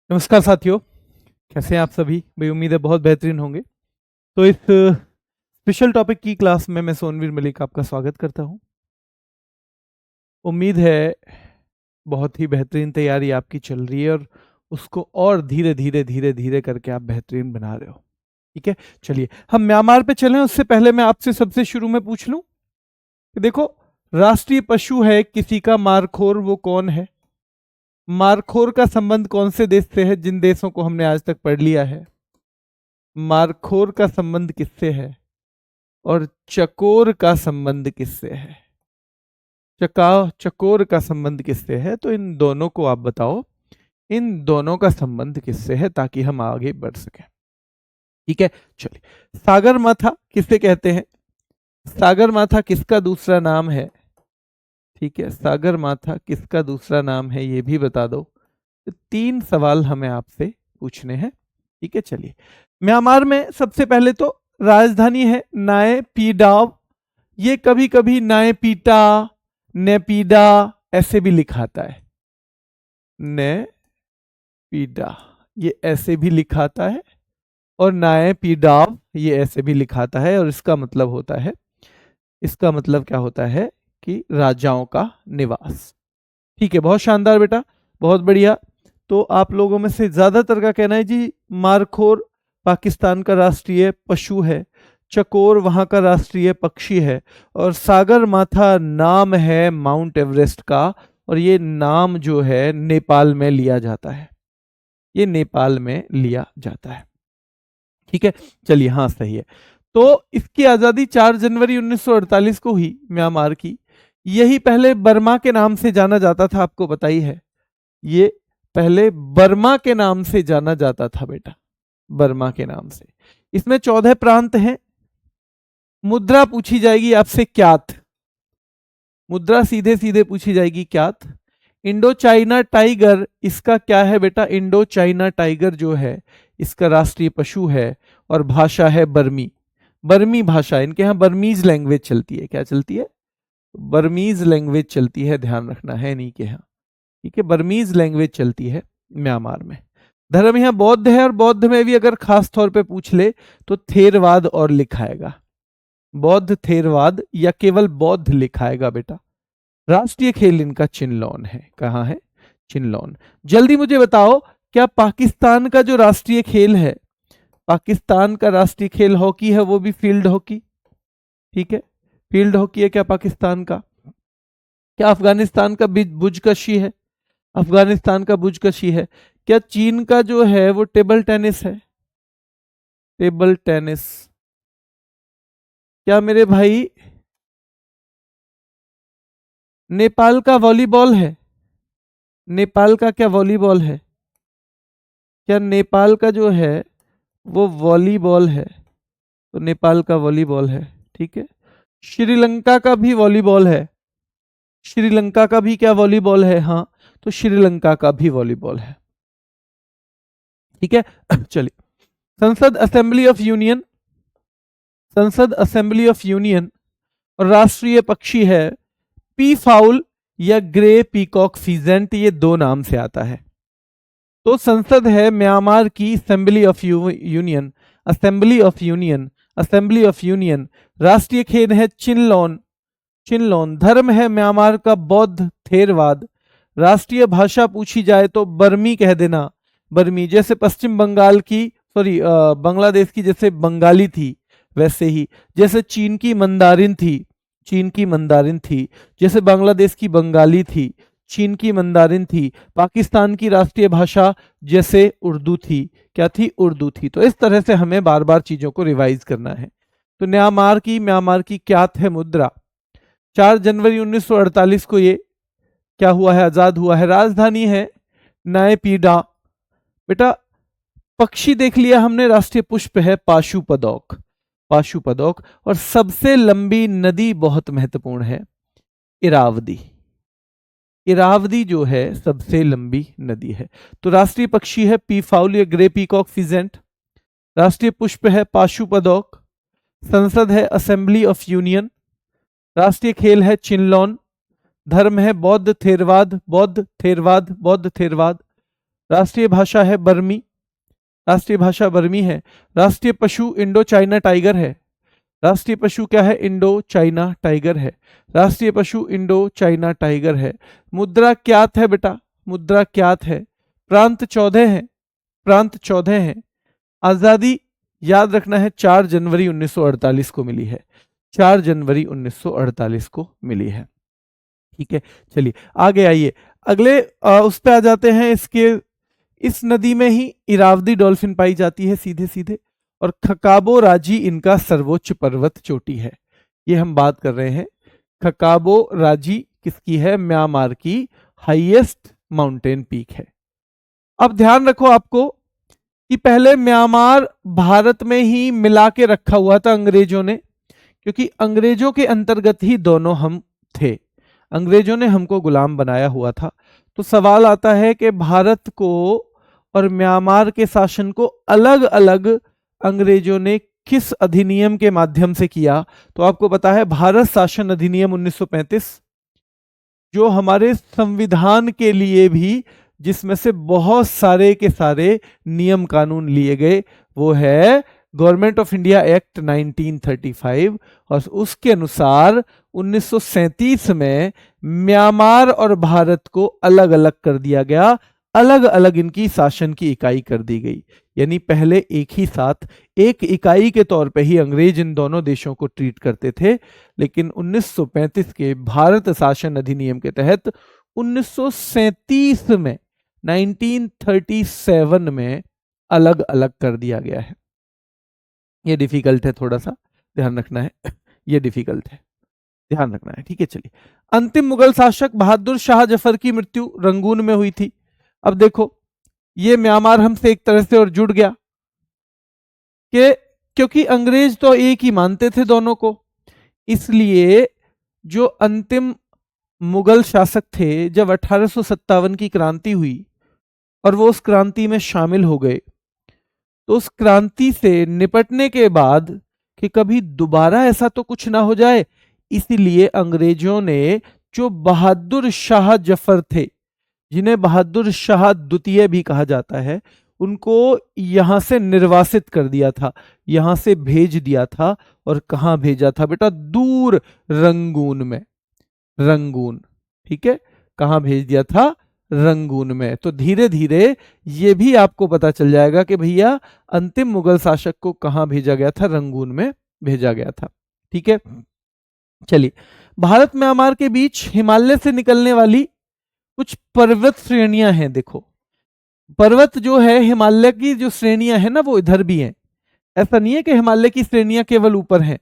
नमस्कार साथियों, कैसे हैं आप सभी? भाई उम्मीद है बहुत बेहतरीन होंगे। तो इस स्पेशल टॉपिक की क्लास में मैं सोनवीर मलिक आपका स्वागत करता हूं। उम्मीद है बहुत ही बेहतरीन तैयारी आपकी चल रही है और उसको और धीरे धीरे धीरे धीरे करके आप बेहतरीन बना रहे हो। ठीक है, चलिए हम म्यांमार पे चलें। उससे पहले मैं आपसे सबसे शुरू में पूछ लूं कि देखो, राष्ट्रीय पशु है किसी का मारखोर, वो कौन है? मारखोर का संबंध कौन से देश से है, जिन देशों को हमने आज तक पढ़ लिया है? मारखोर का संबंध किससे है और चकोर का संबंध किससे है? चकोर का संबंध किससे है? तो इन दोनों को आप बताओ, इन दोनों का संबंध किससे है, ताकि हम आगे बढ़ सकें। ठीक है, चलिए। सागर माथा किससे कहते हैं? सागर माथा किसका दूसरा नाम है? ठीक है, सागर माथा किसका दूसरा नाम है, ये भी बता दो। तो 3 सवाल हमें आपसे पूछने हैं। ठीक है, चलिए। म्यांमार में सबसे पहले तो राजधानी है नाय पीडाव। ये कभी कभी नाय पीटा, नेपीडा ऐसे भी लिखाता है। ने पीडा ये ऐसे भी लिखाता है और नाय पीडाव ये ऐसे भी लिखाता है, और इसका मतलब होता है, इसका मतलब क्या होता है कि राजाओं का निवास। ठीक है, बहुत शानदार बेटा, बहुत बढ़िया। तो आप लोगों में से ज्यादातर का कहना है जी मारखोर पाकिस्तान का राष्ट्रीय पशु है, चकोर वहां का राष्ट्रीय पक्षी है, और सागर माथा नाम है माउंट एवरेस्ट का, और ये नाम जो है नेपाल में लिया जाता है, ये नेपाल में लिया जाता है। ठीक है, चलिए, हाँ सही है। तो इसकी आजादी 4 जनवरी 1948 को हुई म्यांमार की। यही पहले बर्मा के नाम से जाना जाता था, आपको पता ही है। ये पहले बर्मा के नाम से जाना जाता था बेटा, बर्मा के नाम से। इसमें 14 प्रांत हैं। मुद्रा पूछी जाएगी आपसे क्यात, मुद्रा सीधे सीधे पूछी जाएगी क्यात। इंडो चाइना टाइगर इसका क्या है बेटा? इंडो चाइना टाइगर जो है इसका राष्ट्रीय पशु है, और भाषा है बर्मी। बर्मी भाषा, इनके यहाँ बर्मीज लैंग्वेज चलती है। क्या चलती है? बर्मीज लैंग्वेज चलती है, ध्यान रखना है नहीं के यहाँ। ठीक है, बर्मीज लैंग्वेज चलती है म्यांमार में। धर्म यहाँ बौद्ध है, और बौद्ध में भी अगर खास तौर पे पूछ ले तो थेरवाद और लिखाएगा, बौद्ध थेरवाद या केवल बौद्ध लिखाएगा बेटा। राष्ट्रीय खेल इनका चिनलॉन है। कहाँ है? चिनलॉन। जल्दी मुझे बताओ, क्या पाकिस्तान का जो राष्ट्रीय खेल है, पाकिस्तान का राष्ट्रीय खेल हॉकी है, वो भी फील्ड हॉकी? ठीक है, फील्ड हॉकी है क्या पाकिस्तान का? क्या अफगानिस्तान का बुजकशी है? अफगानिस्तान का बुजकशी है। क्या चीन का जो है वो टेबल टेनिस है? Table tennis. क्या मेरे भाई नेपाल का वॉलीबॉल है? नेपाल का क्या वॉलीबॉल है? क्या नेपाल का जो है वो वॉलीबॉल है? तो नेपाल का वॉलीबॉल है। ठीक है, श्रीलंका का भी वॉलीबॉल है। श्रीलंका का भी क्या वॉलीबॉल है? हाँ, तो श्रीलंका का भी वॉलीबॉल है। ठीक है, चलिए। संसद असेंबली ऑफ यूनियन, संसद असेंबली ऑफ यूनियन और राष्ट्रीय पक्षी है पी फाउल या ग्रे पीकॉक फीजेंट, ये 2 नाम से आता है। तो संसद है म्यांमार की assembly of union, assembly of union, assembly of union. राष्ट्रीय खेल है चिनलॉन, चिनलॉन। धर्म है म्यांमार का बौद्ध थेरवाद। राष्ट्रीय भाषा पूछी जाए तो बर्मी कह देना, बर्मी। जैसे पश्चिम बंगाल की, सॉरी बांग्लादेश की जैसे बंगाली थी, वैसे ही। जैसे चीन की मंदारिन थी, चीन की मंदारिन थी। जैसे बांग्लादेश की बंगाली थी, चीन की मंदारिन थी। पाकिस्तान की राष्ट्रीय भाषा जैसे उर्दू थी। क्या थी? उर्दू थी। तो इस तरह से हमें बार बार चीजों को रिवाइज करना है। तो म्यांमार की क्या है मुद्रा? 4 जनवरी 1948 को ये क्या हुआ है? आजाद हुआ है। राजधानी है नायपीडा। बेटा पक्षी देख लिया हमने, राष्ट्रीय पुष्प है पाशुपदौक, पाशुपदौक। और सबसे लंबी नदी बहुत महत्वपूर्ण है, इरावदी। इरावदी जो है सबसे लंबी नदी है। तो राष्ट्रीय पक्षी है पीफाउल या ग्रे पीकॉक फिजेंट। राष्ट्रीय पुष्प है पाशुपदौक। संसद है असेंबली ऑफ यूनियन। राष्ट्रीय खेल है चिनलॉन। धर्म है बौद्ध थेरवाद, बौद्ध थेरवाद, बौद्ध थेरवाद। राष्ट्रीय भाषा है बर्मी, राष्ट्रीय भाषा बर्मी है। राष्ट्रीय पशु इंडो चाइना टाइगर है। राष्ट्रीय पशु क्या है? इंडो चाइना टाइगर है। राष्ट्रीय पशु इंडो चाइना टाइगर है। मुद्रा क्यात है बेटा, मुद्रा क्यात है। प्रांत 14 है, प्रांत 14 है। आजादी याद रखना है 4 जनवरी 1948 को मिली है, 4 जनवरी 1948 को मिली है। ठीक है, चलिए आगे आइए, अगले उस पे आ जाते हैं। इस नदी में ही इरावदी डॉल्फिन पाई जाती है सीधे सीधे, और खकाबो राजी इनका सर्वोच्च पर्वत चोटी है। ये हम बात कर रहे हैं, खकाबो राजी किसकी है? म्यांमार की हाईएस्ट माउंटेन पीक है। अब ध्यान रखो आपको कि पहले म्यांमार भारत में ही मिला के रखा हुआ था अंग्रेजों ने, क्योंकि अंग्रेजों के अंतर्गत ही दोनों हम थे, अंग्रेजों ने हमको गुलाम बनाया हुआ था। तो सवाल आता है कि भारत को और म्यांमार के शासन को अलग अलग अंग्रेजों ने किस अधिनियम के माध्यम से किया? तो आपको पता है भारत शासन अधिनियम 1935, जो हमारे संविधान के लिए भी, जिसमें से बहुत सारे के सारे नियम कानून लिए गए, वो है गवर्नमेंट ऑफ इंडिया एक्ट 1935। और उसके अनुसार 1937 में म्यांमार और भारत को अलग अलग कर दिया गया, अलग अलग इनकी शासन की इकाई कर दी गई। यानी पहले एक ही साथ एक इकाई के तौर पे ही अंग्रेज इन दोनों देशों को ट्रीट करते थे, लेकिन 1935 के भारत शासन अधिनियम के तहत 1937 में 1937 में अलग अलग कर दिया गया है। ये डिफिकल्ट है, थोड़ा सा ध्यान रखना है, ये डिफिकल्ट है, ध्यान रखना है। ठीक है, चलिए। अंतिम मुगल शासक बहादुर शाह जफर की मृत्यु रंगून में हुई थी। अब देखो, ये म्यांमार हमसे एक तरह से और जुड़ गया कि क्योंकि अंग्रेज तो एक ही मानते थे दोनों को, इसलिए जो अंतिम मुगल शासक थे, जब 1857 की क्रांति हुई और वो उस क्रांति में शामिल हो गए, तो उस क्रांति से निपटने के बाद कि कभी दोबारा ऐसा तो कुछ ना हो जाए, इसीलिए अंग्रेजों ने जो बहादुर शाह जफर थे, जिन्हें बहादुर शाह द्वितीय भी कहा जाता है, उनको यहां से निर्वासित कर दिया था, यहां से भेज दिया था। और कहां भेजा था बेटा? दूर रंगून में, रंगून। ठीक है, कहां भेज दिया था? रंगून में। तो धीरे धीरे ये भी आपको पता चल जाएगा कि भैया अंतिम मुगल शासक को कहां भेजा गया था? रंगून में भेजा गया था। ठीक है, चलिए। भारत म्यांमार के बीच हिमालय से निकलने वाली कुछ पर्वत श्रेणियां हैं। देखो, पर्वत जो है, हिमालय की जो श्रेणियां हैं ना, वो इधर भी हैं। ऐसा नहीं है कि हिमालय की श्रेणियां केवल ऊपर हैं,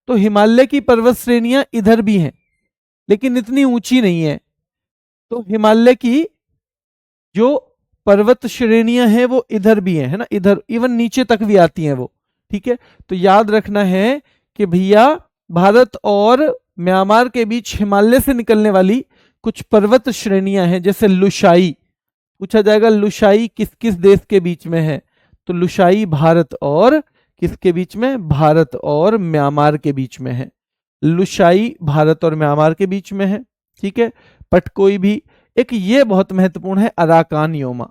तो हिमालय की पर्वत श्रेणियां इधर भी हैं, लेकिन इतनी ऊंची नहीं है। तो हिमालय की जो पर्वत श्रेणियां हैं वो इधर भी हैं, है ना, इधर इवन नीचे तक भी आती हैं वो। ठीक है, तो याद रखना है कि भैया भारत और म्यांमार के बीच हिमालय से निकलने वाली कुछ पर्वत श्रेणियां हैं, जैसे लुशाई। पूछा जाएगा लुशाई किस किस देश के बीच में है? तो लुशाई भारत और किसके बीच में? भारत और म्यांमार के बीच में है। लुशाई भारत और म्यांमार के बीच में है। ठीक है, पटकोई भी। एक ये बहुत महत्वपूर्ण है, अराकान योमा।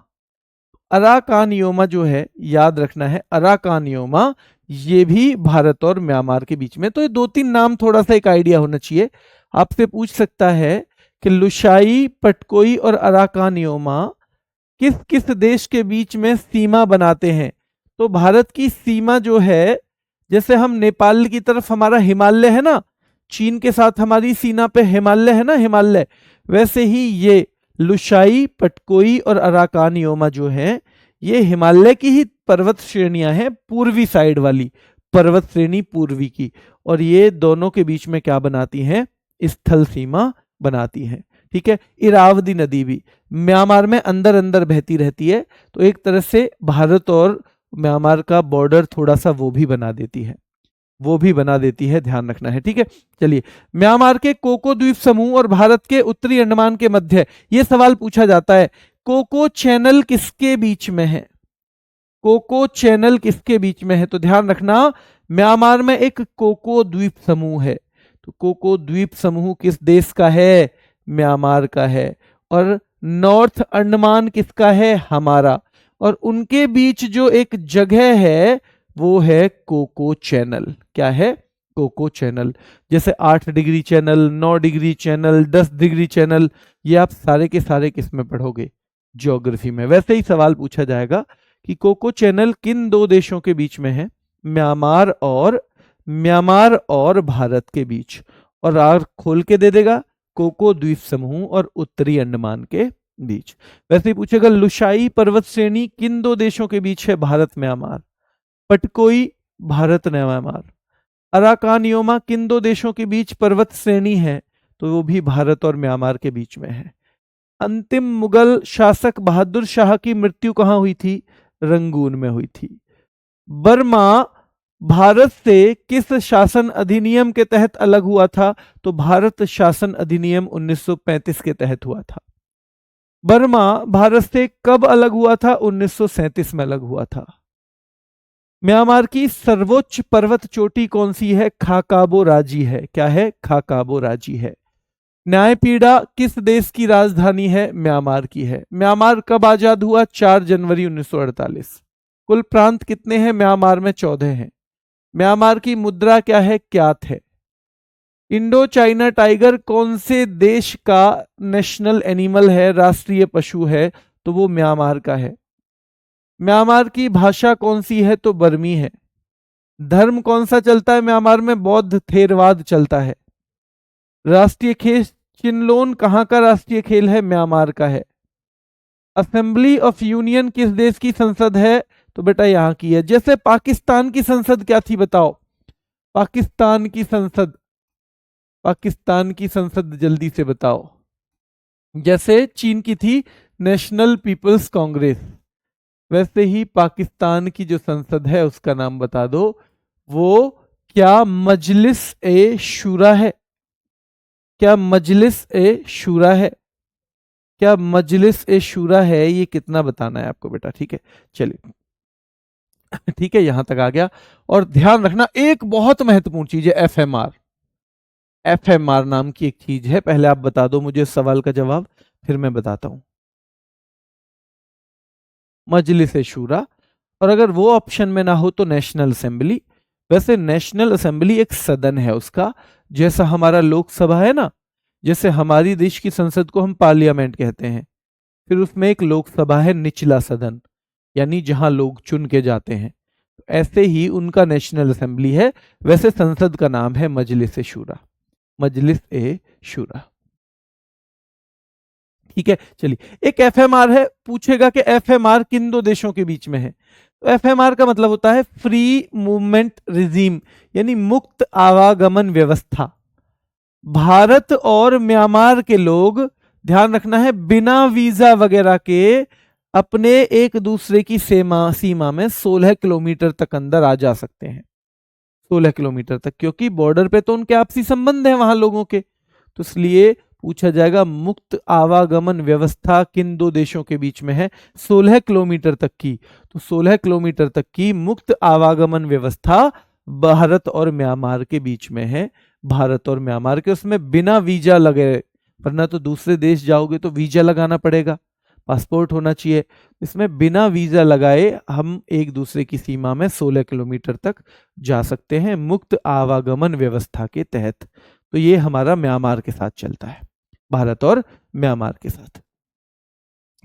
अराकान योमा जो है, याद रखना है, अराकान योमा ये भी भारत और म्यांमार के बीच में। तो ये 2-3 नाम थोड़ा सा एक आइडिया होना चाहिए। आपसे पूछ सकता है कि लुशाई, पटकोई और अराकान योमा किस किस देश के बीच में सीमा बनाते हैं? तो भारत की सीमा जो है, जैसे हम नेपाल की तरफ हमारा हिमालय है ना, चीन के साथ हमारी सीमा पे हिमालय है ना, हिमालय, वैसे ही ये लुशाई, पटकोई और अराकान योमा जो है, ये हिमालय की ही पर्वत श्रेणियां हैं, पूर्वी साइड वाली पर्वत श्रेणी पूर्वी की। और ये दोनों के बीच में क्या बनाती हैं? स्थल सीमा बनाती हैं। ठीक है, इरावदी नदी भी म्यांमार में अंदर अंदर बहती रहती है, तो एक तरह से भारत और म्यांमार का बॉर्डर थोड़ा सा वो भी बना देती है, वो भी बना देती है, ध्यान रखना है। ठीक है, चलिए। म्यांमार के कोको द्वीप समूह और भारत के उत्तरी अंडमान के मध्य, ये सवाल पूछा जाता है, कोको चैनल किसके बीच में है? कोको चैनल किसके बीच में है? तो ध्यान रखना, म्यांमार में एक कोको द्वीप समूह है। तो कोको द्वीप समूह किस देश का है? म्यांमार का है। और नॉर्थ अंडमान किसका है? हमारा। और उनके बीच जो एक जगह है वो है कोको चैनल। क्या है? Coco channel. जैसे 8 degree channel, 9 degree channel, 10 degree channel, ये आप सारे के सारे किस में पढ़ोगे? ज्योग्राफी में। वैसे ही सवाल पूछा जाएगा कि कोको चैनल किन दो देशों के बीच में है? म्यांमार और भारत के बीच। और आर खोल के दे देगा, कोको द्वीप समूह और उत्तरी अंडमान के बीच। वैसे ही पूछेगा लुशाई पर्वत श्रेणी किन दो देशों के बीच है? भारत म्यांमार। पटकोई भारत म्यांमार। अराकानियोमा किन दो देशों के बीच पर्वत श्रेणी है? तो वो भी भारत और म्यांमार के बीच में है। अंतिम मुगल शासक बहादुर शाह की मृत्यु कहां हुई थी? रंगून में हुई थी। बर्मा भारत से किस शासन अधिनियम के तहत अलग हुआ था? तो भारत शासन अधिनियम 1935 के तहत हुआ था। बर्मा भारत से कब अलग हुआ था? 1937 में अलग हुआ था। म्यांमार की सर्वोच्च पर्वत चोटी कौन सी है? खाकाबो राजी है। क्या है? खाकाबो राजी है। न्यायपीड़ा किस देश की राजधानी है? म्यांमार की है। म्यांमार कब आजाद हुआ? 4 जनवरी 1948। कुल प्रांत कितने हैं म्यांमार में? 14 हैं। म्यांमार की मुद्रा क्या है? क्यात है। इंडो चाइना टाइगर कौन से देश का नेशनल एनिमल है? राष्ट्रीय पशु है। तो वो म्यांमार का है। म्यांमार की भाषा कौन सी है? तो बर्मी है। धर्म कौन सा चलता है म्यांमार में? बौद्ध थेरवाद चलता है। राष्ट्रीय खेल चिनलोन कहां का राष्ट्रीय खेल है? म्यांमार का है। असेंबली ऑफ यूनियन किस देश की संसद है? तो बेटा यहां की है। जैसे पाकिस्तान की संसद क्या थी बताओ? पाकिस्तान की संसद जल्दी से बताओ। जैसे चीन की थी नेशनल पीपल्स कांग्रेस, वैसे ही पाकिस्तान की जो संसद है उसका नाम बता दो। वो क्या मजलिस ए शूरा है? क्या मजलिस ए शूरा है? क्या मजलिस ए शूरा है? ये कितना बताना है आपको बेटा, ठीक है। चलिए ठीक है, यहां तक आ गया। और ध्यान रखना एक बहुत महत्वपूर्ण चीज है एफएमआर। एफएमआर नाम की एक चीज है, पहले आप बता दो मुझे सवाल का जवाब, फिर मैं बताता हूं। मजलिस ए शूरा, और अगर वो ऑप्शन में ना हो तो नेशनल असेंबली। वैसे नेशनल असेंबली एक सदन है उसका, जैसा हमारा लोकसभा है ना, जैसे हमारी देश की संसद को हम पार्लियामेंट कहते हैं, फिर उसमें एक लोकसभा है निचला सदन, यानी जहां लोग चुन के जाते हैं। ऐसे ही उनका नेशनल असेंबली है। वैसे संसद का नाम है मजलिस ए शूरा। मजलिस ए शूरा, ठीक है। चलिए एक एफएमआर है, पूछेगा कि एफएमआर किन दो देशों के बीच में है? तो एफएमआर का मतलब होता है फ्री मूवमेंट रिजीम, यानी मुक्त आवागमन व्यवस्था। भारत और म्यांमार के लोग, ध्यान रखना है, बिना वीजा वगैरह के अपने एक दूसरे की सीमा में 16 किलोमीटर तक अंदर आ जा सकते हैं। 16 किलोमीटर तक, क्योंकि बॉर्डर पे तो उनके आपसी संबंध है वहां लोगों के। तो इसलिए पूछा जाएगा मुक्त आवागमन व्यवस्था किन दो देशों के बीच में है? 16 किलोमीटर तक की। तो 16 किलोमीटर तक की मुक्त आवागमन व्यवस्था भारत और म्यांमार के बीच में है। भारत और म्यांमार के, उसमें बिना वीजा लगे, वरना तो दूसरे देश जाओगे तो वीजा लगाना पड़ेगा, पासपोर्ट होना चाहिए। इसमें बिना वीजा लगाए हम एक दूसरे की सीमा में 16 किलोमीटर तक जा सकते हैं मुक्त आवागमन व्यवस्था के तहत। तो ये हमारा म्यांमार के साथ चलता है, भारत और म्यांमार के साथ।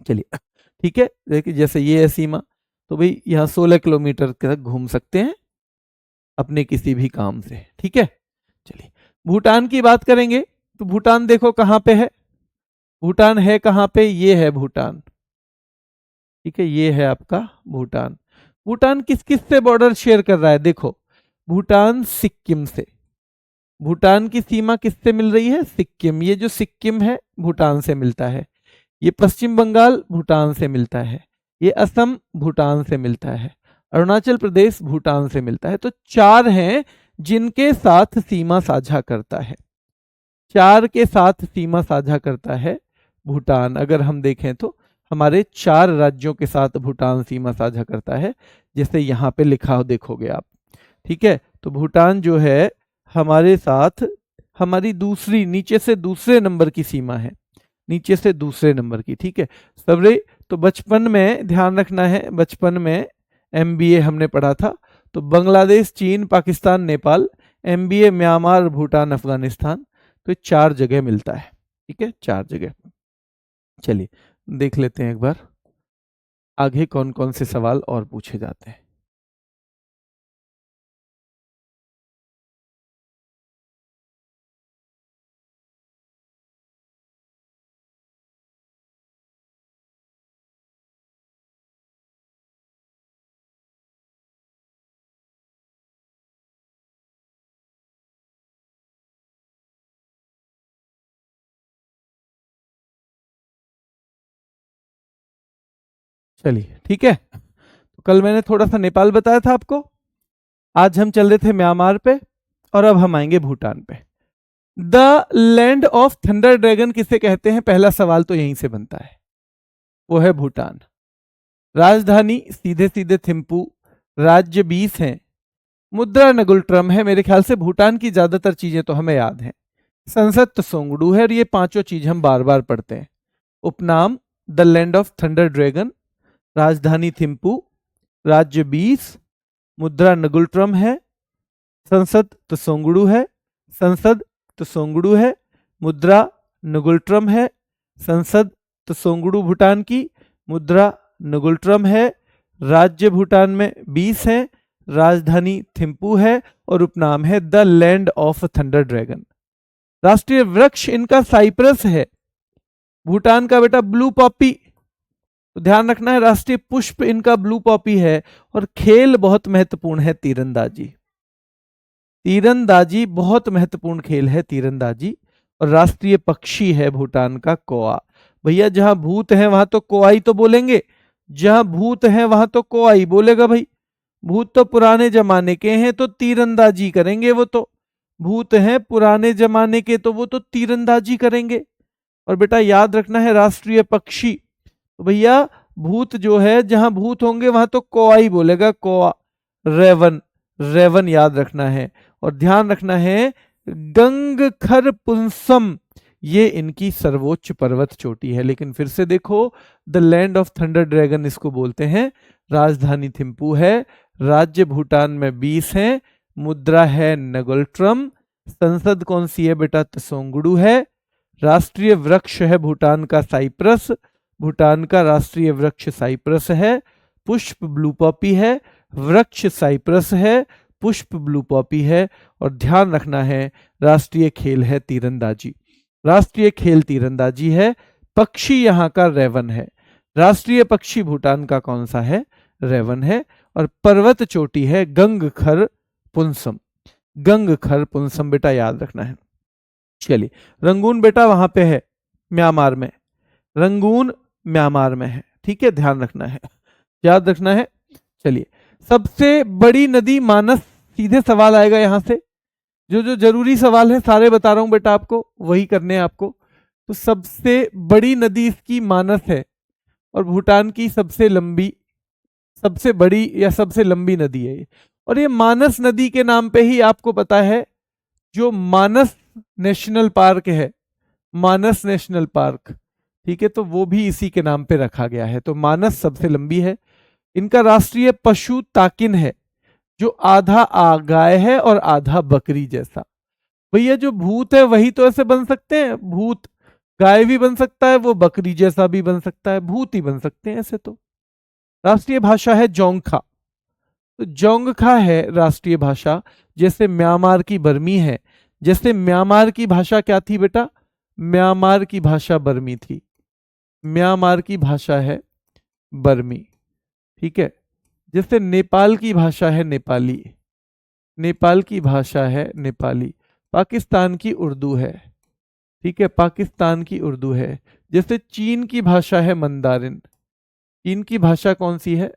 चलिए ठीक है, देखिए जैसे ये है सीमा, तो भाई यहाँ 16 किलोमीटर तक घूम सकते हैं अपने किसी भी काम से, ठीक है। चलिए भूटान की बात करेंगे, तो भूटान देखो कहाँ पे है। भूटान है कहाँ पे? ये है भूटान, ठीक है, ये है आपका भूटान। भूटान किस किस से बॉर्डर शेयर कर रहा है? देखो भूटान सिक्किम से, भूटान की सीमा किससे मिल रही है? सिक्किम। ये जो सिक्किम है भूटान से मिलता है। ये पश्चिम बंगाल भूटान से मिलता है। ये असम भूटान से मिलता है। अरुणाचल प्रदेश भूटान से मिलता है। तो 4 हैं जिनके साथ सीमा साझा करता है। 4 के साथ सीमा साझा करता है भूटान। अगर हम देखें तो हमारे 4 राज्यों के साथ भूटान सीमा साझा करता है, जैसे यहाँ पे लिखा हो देखोगे आप, ठीक है। तो भूटान जो है हमारे साथ, हमारी दूसरी, नीचे से दूसरे नंबर की सीमा है। नीचे से दूसरे नंबर की, ठीक है सबरे। तो बचपन में ध्यान रखना है, बचपन में MBA हमने पढ़ा था, तो बांग्लादेश, चीन, पाकिस्तान, नेपाल, MBA म्यांमार, भूटान, अफगानिस्तान, तो 4 जगह मिलता है, ठीक है 4 जगह। चलिए देख लेते हैं एक बार आगे कौन कौन से सवाल और पूछे जाते हैं। चलिए ठीक है, तो कल मैंने थोड़ा सा नेपाल बताया था आपको, आज हम चल रहे थे म्यांमार पे, और अब हम आएंगे भूटान पे। The land of thunder dragon किसे कहते हैं, पहला सवाल तो यहीं से बनता है, वो है भूटान। राजधानी सीधे सीधे थिम्पू, राज्य 20 हैं, मुद्रा नगुल्ट्रम है, मेरे ख्याल से भूटान की ज्यादातर चीजें तो हमें याद हैं। संसद त्सोंगडू है, और ये पांचों चीज हम बार बार पढ़ते हैं। उपनाम the land of thunder dragon, राजधानी थिम्पू, राज्य 20, मुद्रा नगुल्ट्रम है, संसद त्सोंगडू है, संसद त्सोंगडू है, मुद्रा नगुल्ट्रम है, संसद त्सोंगडू भूटान की, मुद्रा नगुल्ट्रम है, राज्य भूटान में 20 है, राजधानी थिम्पू है, और उपनाम है the land of thunder dragon. राष्ट्रीय वृक्ष इनका साइप्रस है, भूटान का बेटा ब्लू पॉपी, तो ध्यान रखना है राष्ट्रीय पुष्प इनका ब्लू पॉपी है। और खेल बहुत महत्वपूर्ण है, तीरंदाजी, तीरंदाजी बहुत महत्वपूर्ण खेल है तीरंदाजी। और राष्ट्रीय पक्षी है भूटान का कौआ। भैया जहां भूत है वहां तो कोआई तो बोलेंगे, जहां भूत है वहां तो कोआई बोलेगा भाई। भूत तो पुराने जमाने के हैं तो तीरंदाजी करेंगे, वो तो भूत हैं पुराने जमाने के तो वो तो तीरंदाजी करेंगे। और बेटा याद रखना है राष्ट्रीय पक्षी, तो भैया भूत जो है जहां भूत होंगे वहां तो कोआई बोलेगा, कोआ, रेवन, रेवन याद रखना है। और ध्यान रखना है गंगखर पुंसम ये इनकी सर्वोच्च पर्वत चोटी है। लेकिन फिर से देखो the land of thunder dragon इसको बोलते हैं। राजधानी थिम्पू है, राज्य भूटान में 20 है, मुद्रा है नगुल्ट्रम, संसद कौन सी है बेटा त्सोंगडू है, राष्ट्रीय वृक्ष है भूटान का साइप्रस, भूटान का राष्ट्रीय वृक्ष साइप्रस है, पुष्प ब्लू पॉपी है, वृक्ष साइप्रस है, पुष्प ब्लू पॉपी है। और ध्यान रखना है राष्ट्रीय खेल है तीरंदाजी, राष्ट्रीय खेल तीरंदाजी है। पक्षी यहाँ का रेवन है, राष्ट्रीय पक्षी भूटान का कौन सा है, रेवन है। और पर्वत चोटी है गंगखर पुंसम, गंगखर पुंसम बेटा याद रखना है। चलिए रंगून बेटा वहां पे है म्यांमार में, रंगून म्यांमार में है, ठीक है ध्यान रखना है, याद रखना है। चलिए सबसे बड़ी नदी मानस, सीधे सवाल आएगा यहां से, जो जो जरूरी सवाल है सारे बता रहा हूं बेटा आपको, वही करने हैं आपको। तो सबसे बड़ी नदी इसकी मानस है, और भूटान की सबसे लंबी, सबसे बड़ी या सबसे लंबी नदी है ये। और ये मानस नदी के नाम पे ही आपको पता है जो मानस नेशनल पार्क है, मानस नेशनल पार्क, ठीक है, तो वो भी इसी के नाम पे रखा गया है। तो मानस सबसे लंबी है। इनका राष्ट्रीय पशु ताकिन है, जो आधा गाय है और आधा बकरी जैसा। भैया जो भूत है वही तो ऐसे बन सकते हैं, भूत गाय भी बन सकता है, वो बकरी जैसा भी बन सकता है, भूत ही बन सकते हैं ऐसे तो। राष्ट्रीय भाषा है जोंगखा, तो जोंगखा है राष्ट्रीय भाषा। जैसे म्यांमार की बर्मी है, जैसे म्यांमार की भाषा क्या थी बेटा, म्यांमार की भाषा बर्मी थी, म्यांमार की भाषा है बर्मी, ठीक है। जैसे नेपाल की भाषा है नेपाली, नेपाल की भाषा है नेपाली, पाकिस्तान की उर्दू है, ठीक है, पाकिस्तान की उर्दू है। जैसे चीन की भाषा है मंदारिन, चीन की भाषा कौन सी है,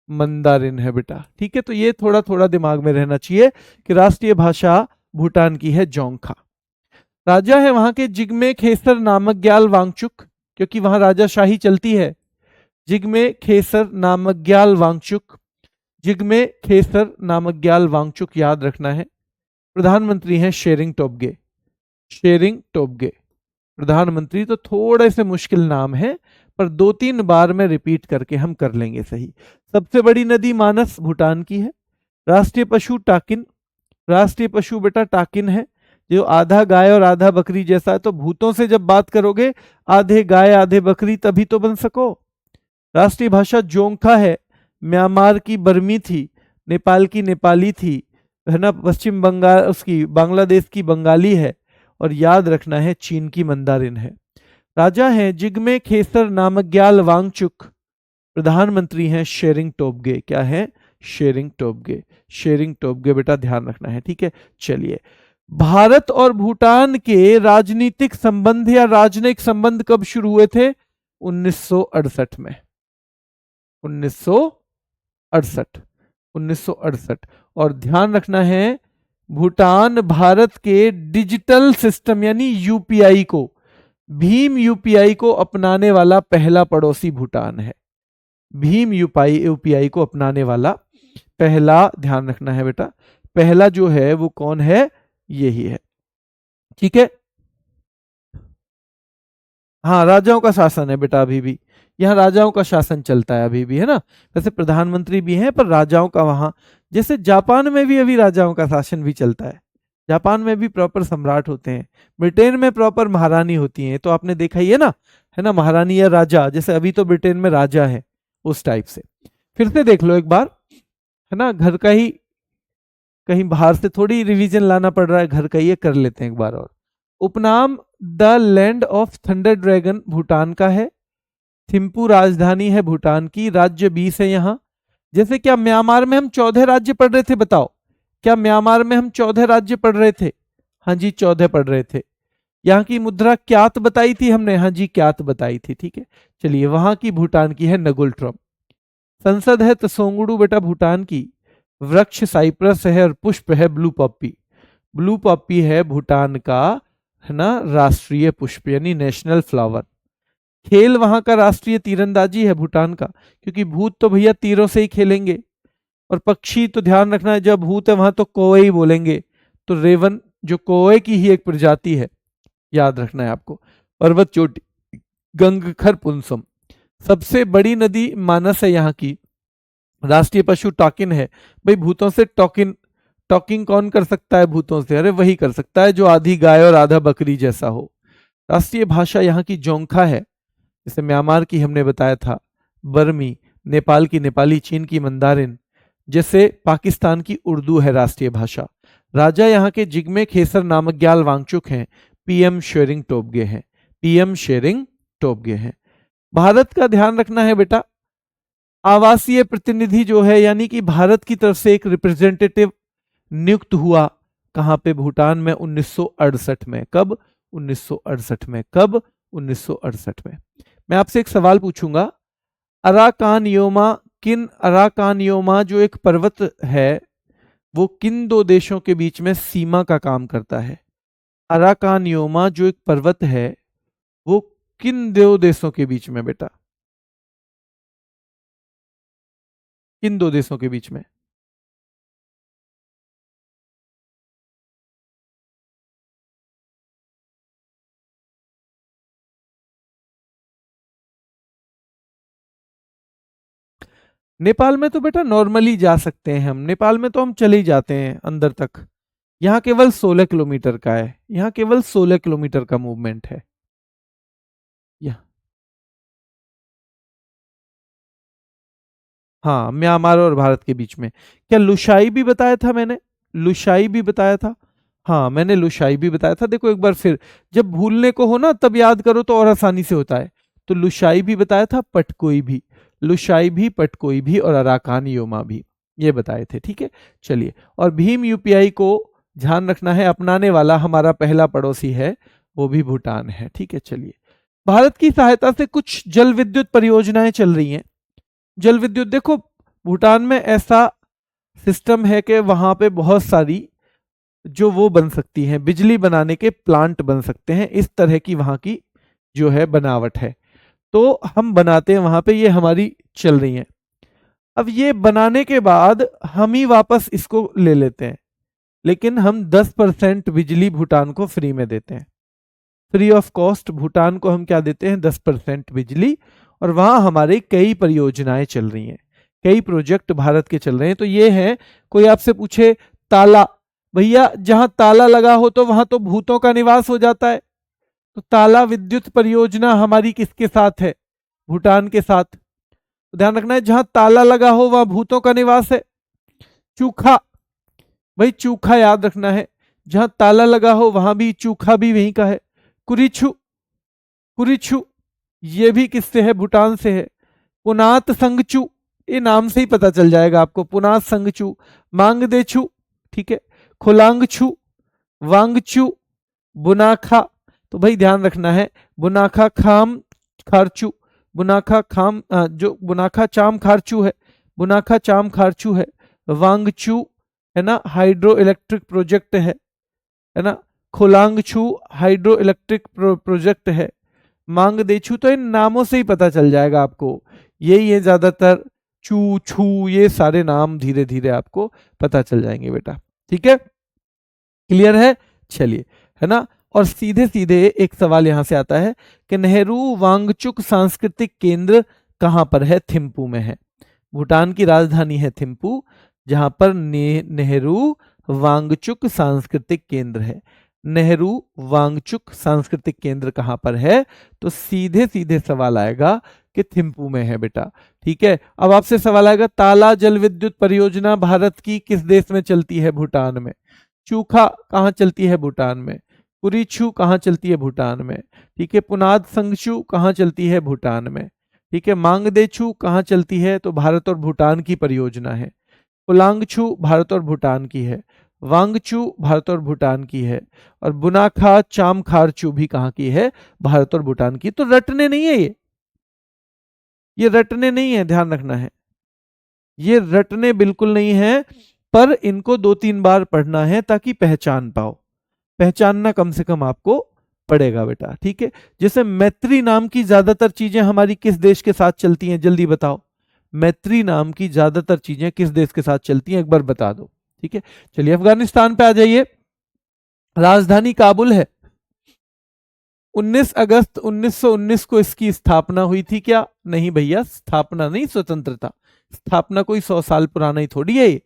मंदारिन है बेटा, ठीक है। तो ये थोड़ा थोड़ा दिमाग में रहना चाहिए कि राष्ट्रीय भाषा भूटान की है जोंगखा। राजा है वहां के जिग्मे खेसर नामग्याल वांगचुक, क्योंकि वहां राजाशाही चलती है। जिग्मे खेसर नामग्याल वांगचुक, जिग्मे खेसर नामग्याल वांगचुक याद रखना है। प्रधानमंत्री हैं शेरिंग टोब्गे, शेरिंग टोब्गे, प्रधानमंत्री तो थोड़े से मुश्किल नाम है, पर 2-3 बार में रिपीट करके हम कर लेंगे सही। सबसे बड़ी नदी मानस भूटान की है। राष्ट्रीय पशु टाकिन, राष्ट्रीय पशु बेटा टाकिन है, जो आधा गाय और आधा बकरी जैसा है। तो भूतों से जब बात करोगे आधे गाय आधे बकरी तभी तो बन सको। राष्ट्रीय भाषा जोंगखा है, म्यांमार की बर्मी थी, नेपाल की नेपाली थी, है ना, पश्चिम बंगाल उसकी बांग्लादेश की बंगाली है, और याद रखना है चीन की मंदारिन है। राजा हैं जिग्मे खेसर नामग्याल वांगचुक, प्रधानमंत्री हैं शेरिंग टोब्गे। क्या है? शेरिंग टोब्गे। शेरिंग टोब्गे बेटा ध्यान रखना है, ठीक है। चलिए, भारत और भूटान के राजनीतिक संबंध या राजनयिक संबंध कब शुरू हुए थे? 1968 में। 1968, 1968। और ध्यान रखना है, भूटान भारत के डिजिटल सिस्टम यानी यूपीआई को, भीम यूपीआई को अपनाने वाला पहला पड़ोसी भूटान है। भीम यूपीआई को अपनाने वाला पहला, ध्यान रखना है बेटा, पहला जो है वो कौन है? यही है, ठीक है। हाँ, राजाओं का शासन है बेटा, अभी भी यहाँ राजाओं का शासन चलता है अभी भी, है ना। वैसे प्रधानमंत्री भी हैं पर राजाओं का, वहां जैसे जापान में भी अभी राजाओं का शासन भी चलता है। जापान में भी प्रॉपर सम्राट होते हैं। ब्रिटेन में प्रॉपर महारानी होती हैं, तो आपने देखा ही है ना, महारानी या राजा, जैसे अभी तो ब्रिटेन में राजा है, उस टाइप से। फिर से देख लो एक बार, है ना, घर का ही, कहीं बाहर से थोड़ी रिवीजन लाना पड़ रहा है, घर का ही कर लेते हैं एक बार और। उपनाम the land of thunder dragon Bhutan का है। थिम्पू राजधानी है भूटान की। राज्य 20 है यहाँ। जैसे क्या म्यांमार में हम 14 राज्य पढ़ रहे थे? बताओ, क्या म्यांमार में हम 14 राज्य पढ़ रहे थे? हाँ जी, 14 पढ़ रहे थे। यहाँ की मुद्रा क्यात बताई थी हमने, हाँ जी क्यात बताई थी, ठीक है। चलिए, वहां की भूटान की है नगुल ट्रम। संसद है तसोंगडू बेटा भूटान की। वृक्ष साइप्रस है और पुष्प है ब्लू पॉपी। ब्लू पॉपी है भूटान का, है ना, राष्ट्रीय पुष्प यानी नेशनल फ्लावर। खेल वहां का राष्ट्रीय तीरंदाजी है भूटान का, क्योंकि भूत तो भैया तीरों से ही खेलेंगे। और पक्षी तो ध्यान रखना है, जब भूत है वहां तो कौवे ही बोलेंगे, तो रेवन जो कौवे की ही एक प्रजाति है, याद रखना है आपको। पर्वत चोटी गंगखर पुनसम। सबसे बड़ी नदी मानस है यहाँ की। राष्ट्रीय पशु टॉकिन है। भाई भूतों से टॉकिन, टॉकिंग कौन कर सकता है भूतों से? अरे वही कर सकता है जो आधी गाय और आधा बकरी जैसा हो। राष्ट्रीय भाषा यहाँ की जोंगखा है, जैसे म्यांमार की हमने बताया था बर्मी, नेपाल की नेपाली, चीन की मंदारिन, जैसे पाकिस्तान की उर्दू है राष्ट्रीय भाषा। राजा यहाँ के जिग्मे खेसर नामग्याल वांगचुक हैं। पीएम शेरिंग टोब्गे हैं। पीएम शेरिंग टोब्गे हैं। भारत का ध्यान रखना है बेटा, आवासीय प्रतिनिधि जो है, यानी कि भारत की तरफ से एक रिप्रेजेंटेटिव नियुक्त हुआ कहां पे? भूटान में 1968 में। कब? 1968 में। कब? 1968 में। मैं आपसे एक सवाल पूछूंगा, अराकान योमा, किन अराकान योमा जो एक पर्वत है वो किन दो देशों के बीच में सीमा का काम करता है? अराकान योमा जो एक पर्वत है वो किन दो देशों के बीच में बेटा? किन दो देशों के बीच में? नेपाल में तो बेटा नॉर्मली जा सकते हैं हम, नेपाल में तो हम चले ही जाते हैं अंदर तक। यहाँ केवल 16 किलोमीटर का है, यहाँ केवल 16 किलोमीटर का मूवमेंट है। यह हाँ, म्यांमार और भारत के बीच में। क्या लुशाई भी बताया था मैंने? लुशाई भी बताया था। हाँ, मैंने लुशाई भी बताया था। देखो एक बार फिर, जब भूलने को हो ना तब याद करो तो और आसानी से होता है। तो लुशाई भी बताया था, पटकोई भी, लुशाई भी, पटकोई भी और अराकान योमा भी, ये बताए थे, ठीक है। चलिए, और भीम यूपीआई को ध्यान रखना है, अपनाने वाला हमारा पहला पड़ोसी है वो भी भूटान है, ठीक है। चलिए, भारत की सहायता से कुछ जल विद्युत परियोजनाएं चल रही हैं। जल विद्युत, देखो भूटान में ऐसा सिस्टम है कि वहां पे बहुत सारी जो वो बन सकती हैं, बिजली बनाने के प्लांट बन सकते हैं, इस तरह की वहां की जो है बनावट है। तो हम बनाते हैं वहां पे, ये हमारी चल रही हैं। अब ये बनाने के बाद हम ही वापस इसको ले लेते हैं, लेकिन हम 10% बिजली भूटान को फ्री में देते हैं। फ्री ऑफ कॉस्ट भूटान को हम क्या देते हैं, 10% बिजली, और वहां हमारे कई परियोजनाएं चल रही हैं, कई प्रोजेक्ट भारत के चल रहे हैं। तो ये है, कोई आपसे पूछे ताला, भैया जहां ताला लगा हो तो वहां तो भूतों का निवास हो जाता है, तो ताला विद्युत परियोजना हमारी किसके साथ है, भूटान के साथ। तो ध्यान रखना है, जहां ताला लगा हो वहां भूतों का निवास है। चूखा, भाई चूखा याद रखना है, जहां ताला लगा हो वहां भी चूखा भी वहीं का है। कुरिछू, कुरिछू ये भी किससे है, भूटान से है। पुनात संगचू, ये नाम से ही पता चल जाएगा आपको, पुनात संगचू। मांगदेचू, ठीक है। खुलांगछू, वांगचू, बुनाखा, तो भाई ध्यान रखना है, बुनाखा खाम खारचू, बुनाखा खाम जो बुनाखा चाम खारचू है, बुनाखा चाम खारचू है। वांगचू है ना, हाइड्रो इलेक्ट्रिक प्रोजेक्ट है ना। खुलांगछू हाइड्रो इलेक्ट्रिक प्रोजेक्ट है। मांगदेचू, तो इन नामों से ही पता चल जाएगा आपको, यही है ज्यादातर, चू छू ये सारे नाम धीरे धीरे आपको पता चल जाएंगे बेटा, ठीक है, क्लियर है। चलिए, है ना। और सीधे सीधे एक सवाल यहां से आता है कि नेहरू वांगचुक सांस्कृतिक केंद्र कहां पर है, थिम्पू में है। भूटान की राजधानी है थिम्पू, जहां पर नेहरू वांगचुक सांस्कृतिक केंद्र है। नेहरू वांगचुक सांस्कृतिक केंद्र कहां पर है, तो सीधे सीधे सवाल आएगा कि थिम्पू में है बेटा, ठीक है। अब आपसे सवाल आएगा, ताला जल विद्युत परियोजना भारत की किस देश में चलती है, भूटान में। चूखा कहां चलती है, भूटान में। कुरीछू कहां चलती है, भूटान में, ठीक है। पुनाद संगचू कहां चलती है, भूटान में, ठीक है। मांगदेचू कहां चलती है, तो भारत और भूटान की परियोजना है। कुलांगछू भारत और भूटान की है। वांगचू भारत और भूटान की है। और बुनाखा चामखारचू भी कहां की है, भारत और भूटान की। तो रटने नहीं है ये रटने नहीं है, ध्यान रखना है, ये रटने बिल्कुल नहीं है, पर इनको 2-3 बार पढ़ना है ताकि पहचान पाओ, पहचानना कम से कम आपको पड़ेगा बेटा, ठीक है। जैसे मैत्री नाम की ज्यादातर चीजें हमारी किस देश के साथ चलती हैं, जल्दी बताओ। मैत्री नाम की ज्यादातर चीजें किस देश के साथ चलती हैं, एक बार बता दो, ठीक है। चलिए अफगानिस्तान पे आ जाइए। राजधानी काबुल है। 19 अगस्त 1919 को इसकी स्थापना हुई थी क्या, नहीं भैया, स्थापना नहीं, स्वतंत्रता। स्थापना कोई 100 साल पुराना ही थोड़ी है ये।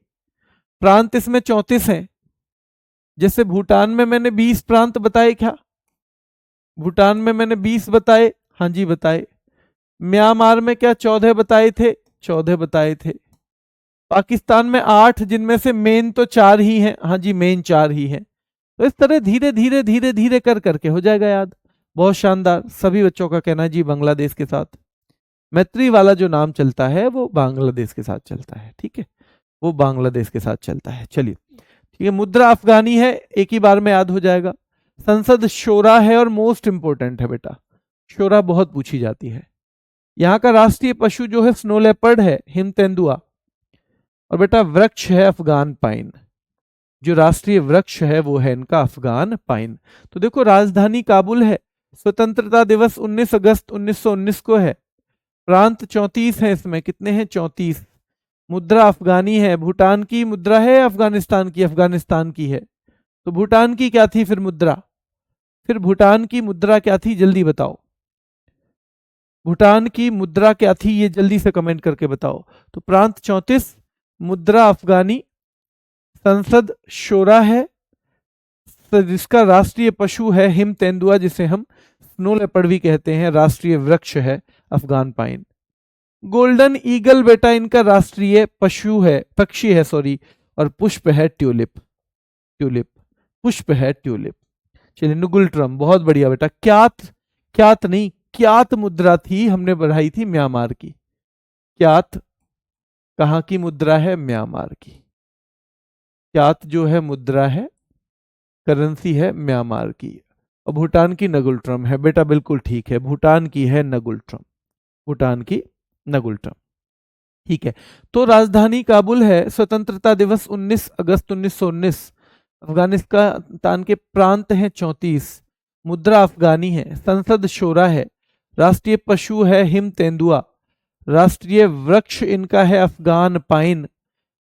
प्रांत इसमें 34 हैं, जैसे भूटान में मैंने 20 प्रांत बताए, क्या भूटान में मैंने 20 बताए, हाँ जी बताए। म्यांमार में क्या 14 बताए थे, 14 बताए थे। पाकिस्तान में 8, जिनमें से मेन तो 4 ही हैं, हाँ जी मेन 4 ही हैं। तो इस तरह धीरे धीरे धीरे धीरे कर करके हो जाएगा याद। बहुत शानदार, सभी बच्चों का कहना है जी बांग्लादेश के साथ। मैत्री वाला जो नाम चलता है वो बांग्लादेश के साथ चलता है, ठीक है, वो बांग्लादेश के साथ चलता है। चलिए ठीक है, मुद्रा अफगानी है, एक ही बार में याद हो जाएगा। संसद शोरा है, और मोस्ट इंपोर्टेंट है बेटा, शोरा बहुत पूछी जाती है। यहाँ का राष्ट्रीय पशु जो है स्नो लेपर्ड है, हिम तेंदुआ। और बेटा वृक्ष है अफगान पाइन, जो राष्ट्रीय वृक्ष है वो है इनका अफगान पाइन। तो देखो राजधानी काबुल है, स्वतंत्रता दिवस 19 अगस्त 1919 को है। प्रांत 34 है, इसमें कितने हैं, 34। मुद्रा अफगानी है, भूटान की मुद्रा है, अफगानिस्तान की, अफगानिस्तान की है। तो भूटान की क्या थी फिर मुद्रा, फिर भूटान की मुद्रा क्या थी, जल्दी बताओ। भूटान की मुद्रा क्या थी, ये जल्दी से कमेंट करके बताओ। तो प्रांत 34, मुद्रा अफगानी, संसद शोरा है, जिसका राष्ट्रीय पशु है हिम तेंदुआ, जिसे हम स्नो लेपर्ड भी कहते हैं, राष्ट्रीय वृक्ष है अफगान पाइन। गोल्डन ईगल बेटा इनका राष्ट्रीय पशु है, पक्षी है सॉरी, और पुष्प है ट्यूलिप, ट्यूलिप पुष्प है ट्यूलिप। चलिए नुगुल ट्रम, बहुत बढ़िया बेटा। क्यात, क्यात नहीं, क्यात मुद्रा थी, हमने बढ़ाई थी म्यांमार की। क्यात कहाँ की मुद्रा है, म्यांमार की। क्यात जो है मुद्रा है, करेंसी है म्यांमार की। और भूटान की नगुल ट्रम है बेटा, बिल्कुल ठीक है, भूटान की है नगुल ट्रम, भूटान की नगुल ट्रम, ठीक है। तो राजधानी काबुल है, स्वतंत्रता दिवस 19 अगस्त 1919। अफगानिस्तान के प्रांत हैं 34, मुद्रा अफगानी है, संसद शोरा है, राष्ट्रीय पशु है हिम तेंदुआ, राष्ट्रीय वृक्ष इनका है अफगान पाइन,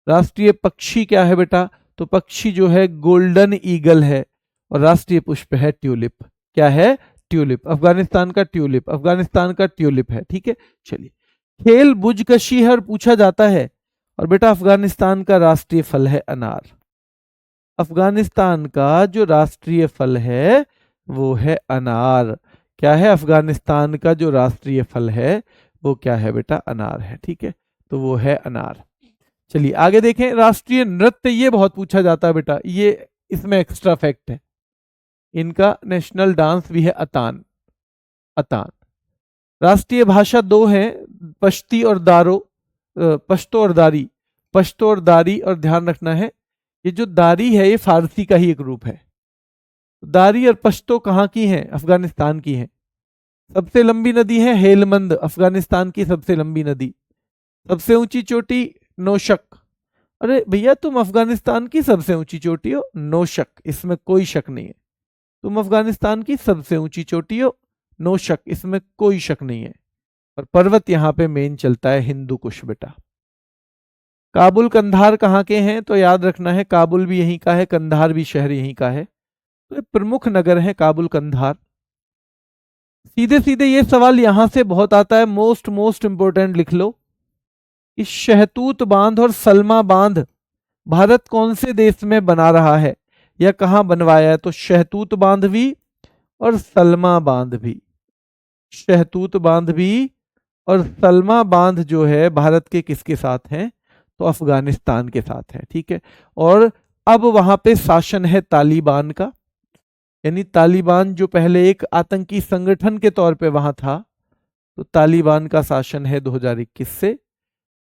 राष्ट्रीय पक्षी क्या है बेटा, तो पक्षी जो है गोल्डन ईगल है, और राष्ट्रीय पुष्प है ट्यूलिप, क्या है, ट्यूलिप, अफगानिस्तान का ट्यूलिप, अफगानिस्तान का ट्यूलिप है। ठीक है, चलिए। खेल बुजकशी है और पूछा जाता है, और बेटा अफगानिस्तान का राष्ट्रीय फल है अनार। अफगानिस्तान का जो राष्ट्रीय फल है वो है अनार। क्या है? अफगानिस्तान का जो राष्ट्रीय फल है वो क्या है बेटा? अनार है। ठीक है, तो वो है अनार। चलिए आगे देखें। राष्ट्रीय नृत्य, ये बहुत पूछा जाता है बेटा, ये इसमें एक्स्ट्रा फैक्ट है। इनका नेशनल डांस भी है अतान। अतान। राष्ट्रीय भाषा दो है, पश्ती और दारो, पश्तो और दारी। पश्तो और दारी, और ध्यान रखना है ये जो दारी है ये फारसी का ही एक रूप है। दारी और पश्तो कहाँ की हैं? अफगानिस्तान की हैं। सबसे लंबी नदी है हेलमंद, अफगानिस्तान की सबसे लंबी नदी। सबसे ऊंची चोटी नौशक। अरे भैया तुम अफगानिस्तान की सबसे ऊंची चोटी हो, नौशक, इसमें कोई शक नहीं है। तुम अफगानिस्तान की सबसे ऊंची चोटी हो, नौशक, इसमें कोई शक नहीं है। और पर्वत यहां पे मेन चलता है हिंदू कुश बेटा। काबुल कंधार कहाँ के हैं? तो याद रखना है काबुल भी यहीं का है, कंधार भी शहर यहीं का है। तो ये प्रमुख नगर है काबुल कंधार। सीधे सीधे ये सवाल यहां से बहुत आता है, मोस्ट इंपोर्टेंट लिख लो। इस शहतूत बांध और सलमा बांध भारत कौन से देश में बना रहा है या कहां बनवाया है? तो शहतूत बांध भी और सलमा बांध भी। शहतूत बांध भी और सलमा बांध जो है भारत के किसके साथ हैं? तो अफगानिस्तान के साथ है। ठीक है, और अब वहां पे शासन है तालिबान का, यानी तालिबान जो पहले एक आतंकी संगठन के तौर पे वहां था, तो तालिबान का शासन है 2021 से।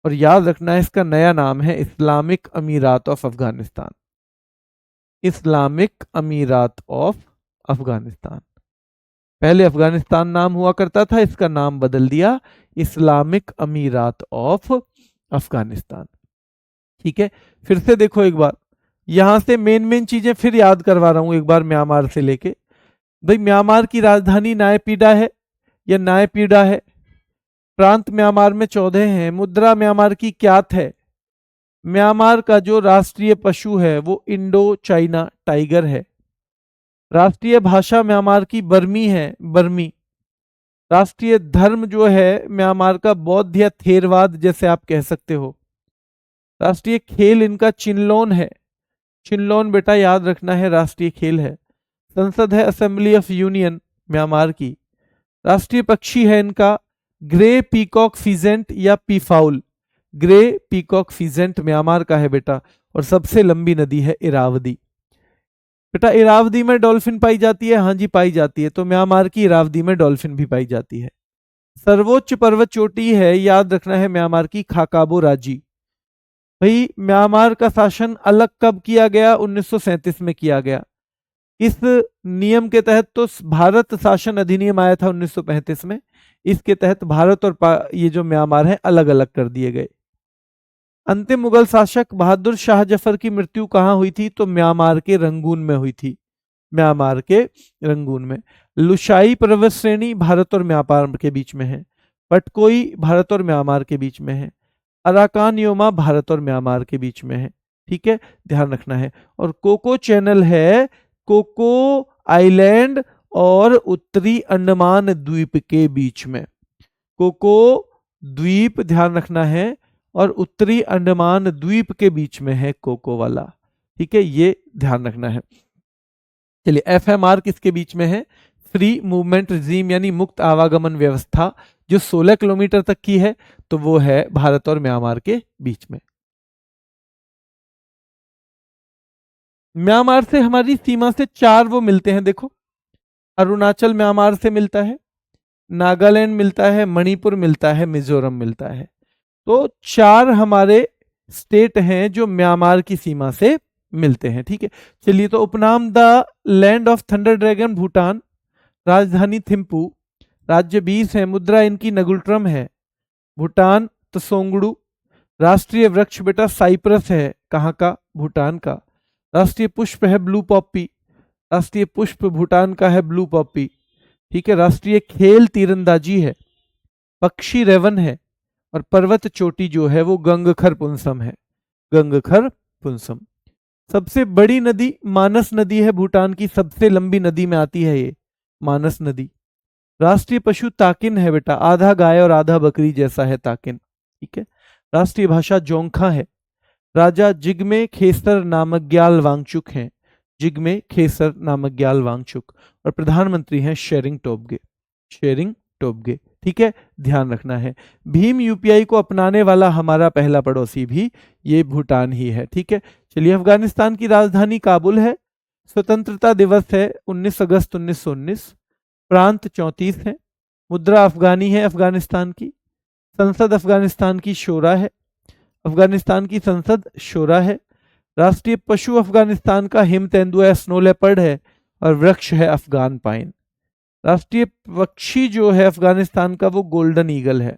और याद रखना है इसका नया नाम है इस्लामिक अमीरात ऑफ अफगानिस्तान। इस्लामिक अमीरात ऑफ अफगानिस्तान। पहले अफगानिस्तान नाम हुआ करता था, इसका नाम बदल दिया इस्लामिक अमीरात ऑफ अफगानिस्तान। ठीक है, फिर से देखो एक बार, यहां से मेन चीजें फिर याद करवा रहा हूं एक बार म्यांमार से लेके। भाई म्यांमार की राजधानी नायपीडा है या नायपीडा है। प्रांत म्यांमार में 14 हैं। मुद्रा म्यांमार की क्यात है। म्यांमार का जो राष्ट्रीय पशु है वो इंडो चाइना टाइगर है। राष्ट्रीय भाषा म्यांमार की बर्मी है, बर्मी। राष्ट्रीय धर्म जो है म्यांमार का बौद्ध या थेरवाद जैसे आप कह सकते हो। राष्ट्रीय खेल इनका चिनलोन है। चिनलोन बेटा याद रखना है राष्ट्रीय खेल है। संसद है असेंबली ऑफ यूनियन म्यांमार की। राष्ट्रीय पक्षी है इनका ग्रे पीकॉक फिजेंट या पीफाउल। ग्रे पीकॉक फिजेंट म्यांमार का है बेटा। और सबसे लंबी नदी है इरावदी। बेटा इरावदी में डॉल्फिन पाई जाती है? हाँ जी पाई जाती है। तो म्यांमार की इरावदी में डॉल्फिन भी पाई जाती है। सर्वोच्च पर्वत चोटी है, याद रखना है म्यांमार की खाकाबो राजी। भाई म्यांमार का शासन अलग कब किया गया? 1937 में किया गया। इस नियम के तहत तो भारत शासन अधिनियम आया था 1935 में। इसके तहत भारत और ये जो म्यांमार है अलग अलग कर दिए गए। अंतिम मुगल शासक बहादुर शाह जफर की मृत्यु कहाँ हुई थी? तो म्यांमार के रंगून में हुई थी। म्यांमार के रंगून में। लुशाई पर्वत श्रेणी भारत और म्यांमार के बीच में है। पटकोई भारत और म्यांमार के बीच में है। अराकान योमा भारत और म्यांमार के बीच में है। ठीक है, ध्यान रखना है। और कोको चैनल है कोको आइलैंड और उत्तरी अंडमान द्वीप के बीच में। कोको द्वीप ध्यान रखना है, और उत्तरी अंडमान द्वीप के बीच में है कोको वाला। ठीक है, ये ध्यान रखना है। चलिए एफएमआर किसके बीच में है? फ्री मूवमेंट रिजीम यानी मुक्त आवागमन व्यवस्था, जो 16 किलोमीटर तक की है, तो वो है भारत और म्यांमार के बीच में। म्यांमार से हमारी सीमा से 4 वो मिलते हैं, देखो। अरुणाचल म्यांमार से मिलता है, नागालैंड मिलता है, मणिपुर मिलता है, मिजोरम मिलता है। तो 4 हमारे स्टेट हैं जो म्यांमार की सीमा से मिलते हैं। ठीक है, चलिए। तो उपनाम the land of thunder dragon Bhutan. राजधानी थिम्पू। राज्य 20 है। मुद्रा इनकी नगुल्ट्रम है। भूटान त्सोंगडू। राष्ट्रीय वृक्ष बेटा साइप्रस है। कहाँ का? भूटान का। राष्ट्रीय पुष्प है ब्लू पॉपी। राष्ट्रीय पुष्प भूटान का है ब्लू पॉपी। ठीक है, राष्ट्रीय खेल तीरंदाजी है। पक्षी रेवन है। और पर्वत चोटी जो है वो गंगखर पुंसम है। गंगखर पुंसम। सबसे बड़ी नदी मानस नदी है, भूटान की सबसे लंबी नदी में आती है ये मानस नदी। राष्ट्रीय पशु ताकिन है बेटा, आधा गाय और आधा बकरी जैसा है ताकिन। ठीक है। राष्ट्रीय भाषा जोंखा है। राजा जिग्मे खेसर नामग्याल वांगचुक हैं, जिग्मे खेसर नामग्याल वांगचुक। और प्रधानमंत्री हैं शेरिंग टोब्गे, शेरिंग टोब्गे। ठीक है, ध्यान रखना है। भीम यूपीआई को अपनाने वाला हमारा पहला पड़ोसी भी ये भूटान ही है। ठीक है, चलिए। अफगानिस्तान की राजधानी काबुल है। स्वतंत्रता दिवस है 19 अगस्त 1919। प्रांत 34 है। मुद्रा अफगानी है अफगानिस्तान की। संसद अफगानिस्तान की शोरा है, अफगानिस्तान की संसद शोरा है। राष्ट्रीय पशु अफगानिस्तान का हिम तेंदुआ स्नो लेपर्ड है और वृक्ष है अफगान पाइन। राष्ट्रीय पक्षी जो है अफगानिस्तान का वो गोल्डन ईगल है,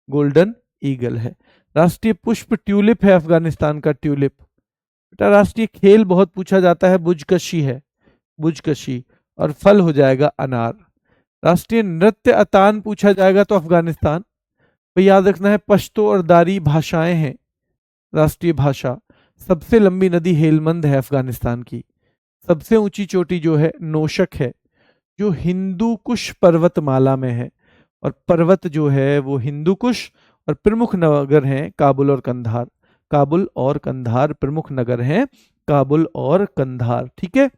गोल्डन ईगल है। राष्ट्रीय पुष्प ट्यूलिप है अफगानिस्तान का, ट्यूलिप। बेटा राष्ट्रीय खेल बहुत पूछा जाता है, बुजकशी है, बुजकशी। और फल हो जाएगा अनार। राष्ट्रीय नृत्य अतान पूछा जाएगा तो अफगानिस्तान। तो याद रखना है पश्तो और दारी भाषाएं हैं राष्ट्रीय भाषा। सबसे लंबी नदी हेलमंद है अफगानिस्तान की। सबसे ऊंची चोटी जो है नोशक है, जो हिंदू कुश पर्वतमाला में है। और पर्वत जो है वो हिंदू कुश। और प्रमुख नगर हैं काबुल और कंधार, काबुल और कंधार प्रमुख नगर हैं, काबुल और कंधार। ठीक है,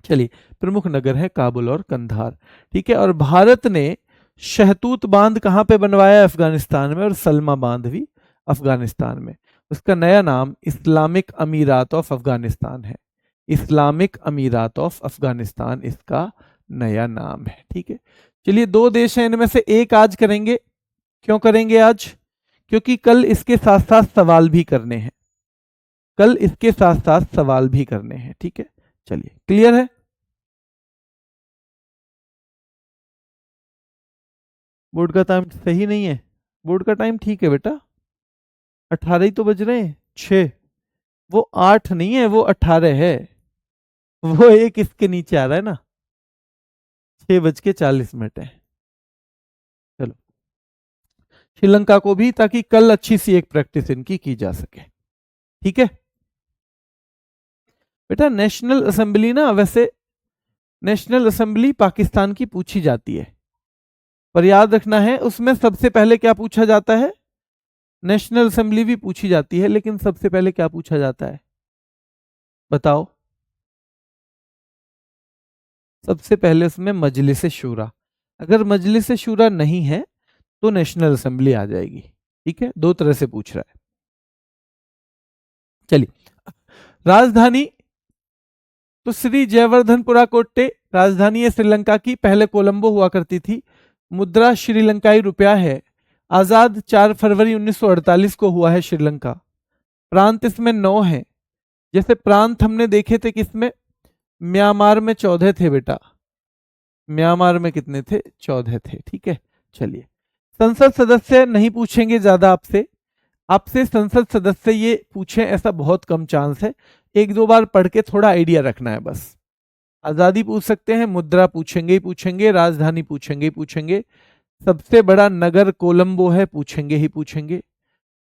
चलिए। प्रमुख नगर है काबुल और कंधार। ठीक है। और भारत ने शहतूत बांध कहाँ पे बनवाया? अफगानिस्तान में। और सलमा बांध भी अफगानिस्तान में। उसका नया नाम इस्लामिक अमीरात ऑफ अफगानिस्तान है, इस्लामिक अमीरात ऑफ अफगानिस्तान इसका नया नाम है। ठीक है, चलिए। दो देश हैं, इनमें से एक आज करेंगे। क्यों करेंगे आज? क्योंकि कल इसके साथ साथ सवाल भी करने हैं, कल इसके साथ साथ सवाल भी करने हैं। ठीक है, चलिए। क्लियर है? बोर्ड का टाइम सही नहीं है? बोर्ड का टाइम ठीक है बेटा, 18 ही तो बज रहे हैं, 6। वो 8 नहीं है, वो 18 है। वो एक इसके नीचे आ रहा है ना, 6:40 है। चलो, श्रीलंका को भी, ताकि कल अच्छी सी एक प्रैक्टिस इनकी की जा सके। ठीक है बेटा। नेशनल असेंबली ना, वैसे नेशनल असेंबली पाकिस्तान की पूछी जाती है, पर याद रखना है उसमें सबसे पहले क्या पूछा जाता है? नेशनल असेंबली भी पूछी जाती है, लेकिन सबसे पहले क्या पूछा जाता है बताओ? सबसे पहले उसमें मजलिस शूरा। अगर मजलिस शूरा नहीं है तो नेशनल असेंबली आ जाएगी। ठीक है, दो तरह से पूछ रहा है। चलिए। राजधानी तो श्री जयवर्धनपुरा कोट्टे राजधानी है श्रीलंका की, पहले कोलंबो हुआ करती थी। मुद्रा श्रीलंकाई रुपया है। आजाद 4 फरवरी 1948 को हुआ है श्रीलंका। प्रांत इसमें 9 है। जैसे प्रांत हमने देखे थे किसमें? म्यांमार में 14 थे बेटा, म्यांमार में कितने थे? 14 थे। ठीक है, चलिए। संसद सदस्य नहीं पूछेंगे ज्यादा आपसे, आपसे संसद सदस्य ये पूछे ऐसा बहुत कम चांस है। एक दो बार पढ़ के थोड़ा आइडिया रखना है बस। आजादी पूछ सकते हैं, मुद्रा पूछेंगे ही पूछेंगे, राजधानी पूछेंगे ही पूछेंगे, सबसे बड़ा नगर कोलंबो है पूछेंगे ही पूछेंगे।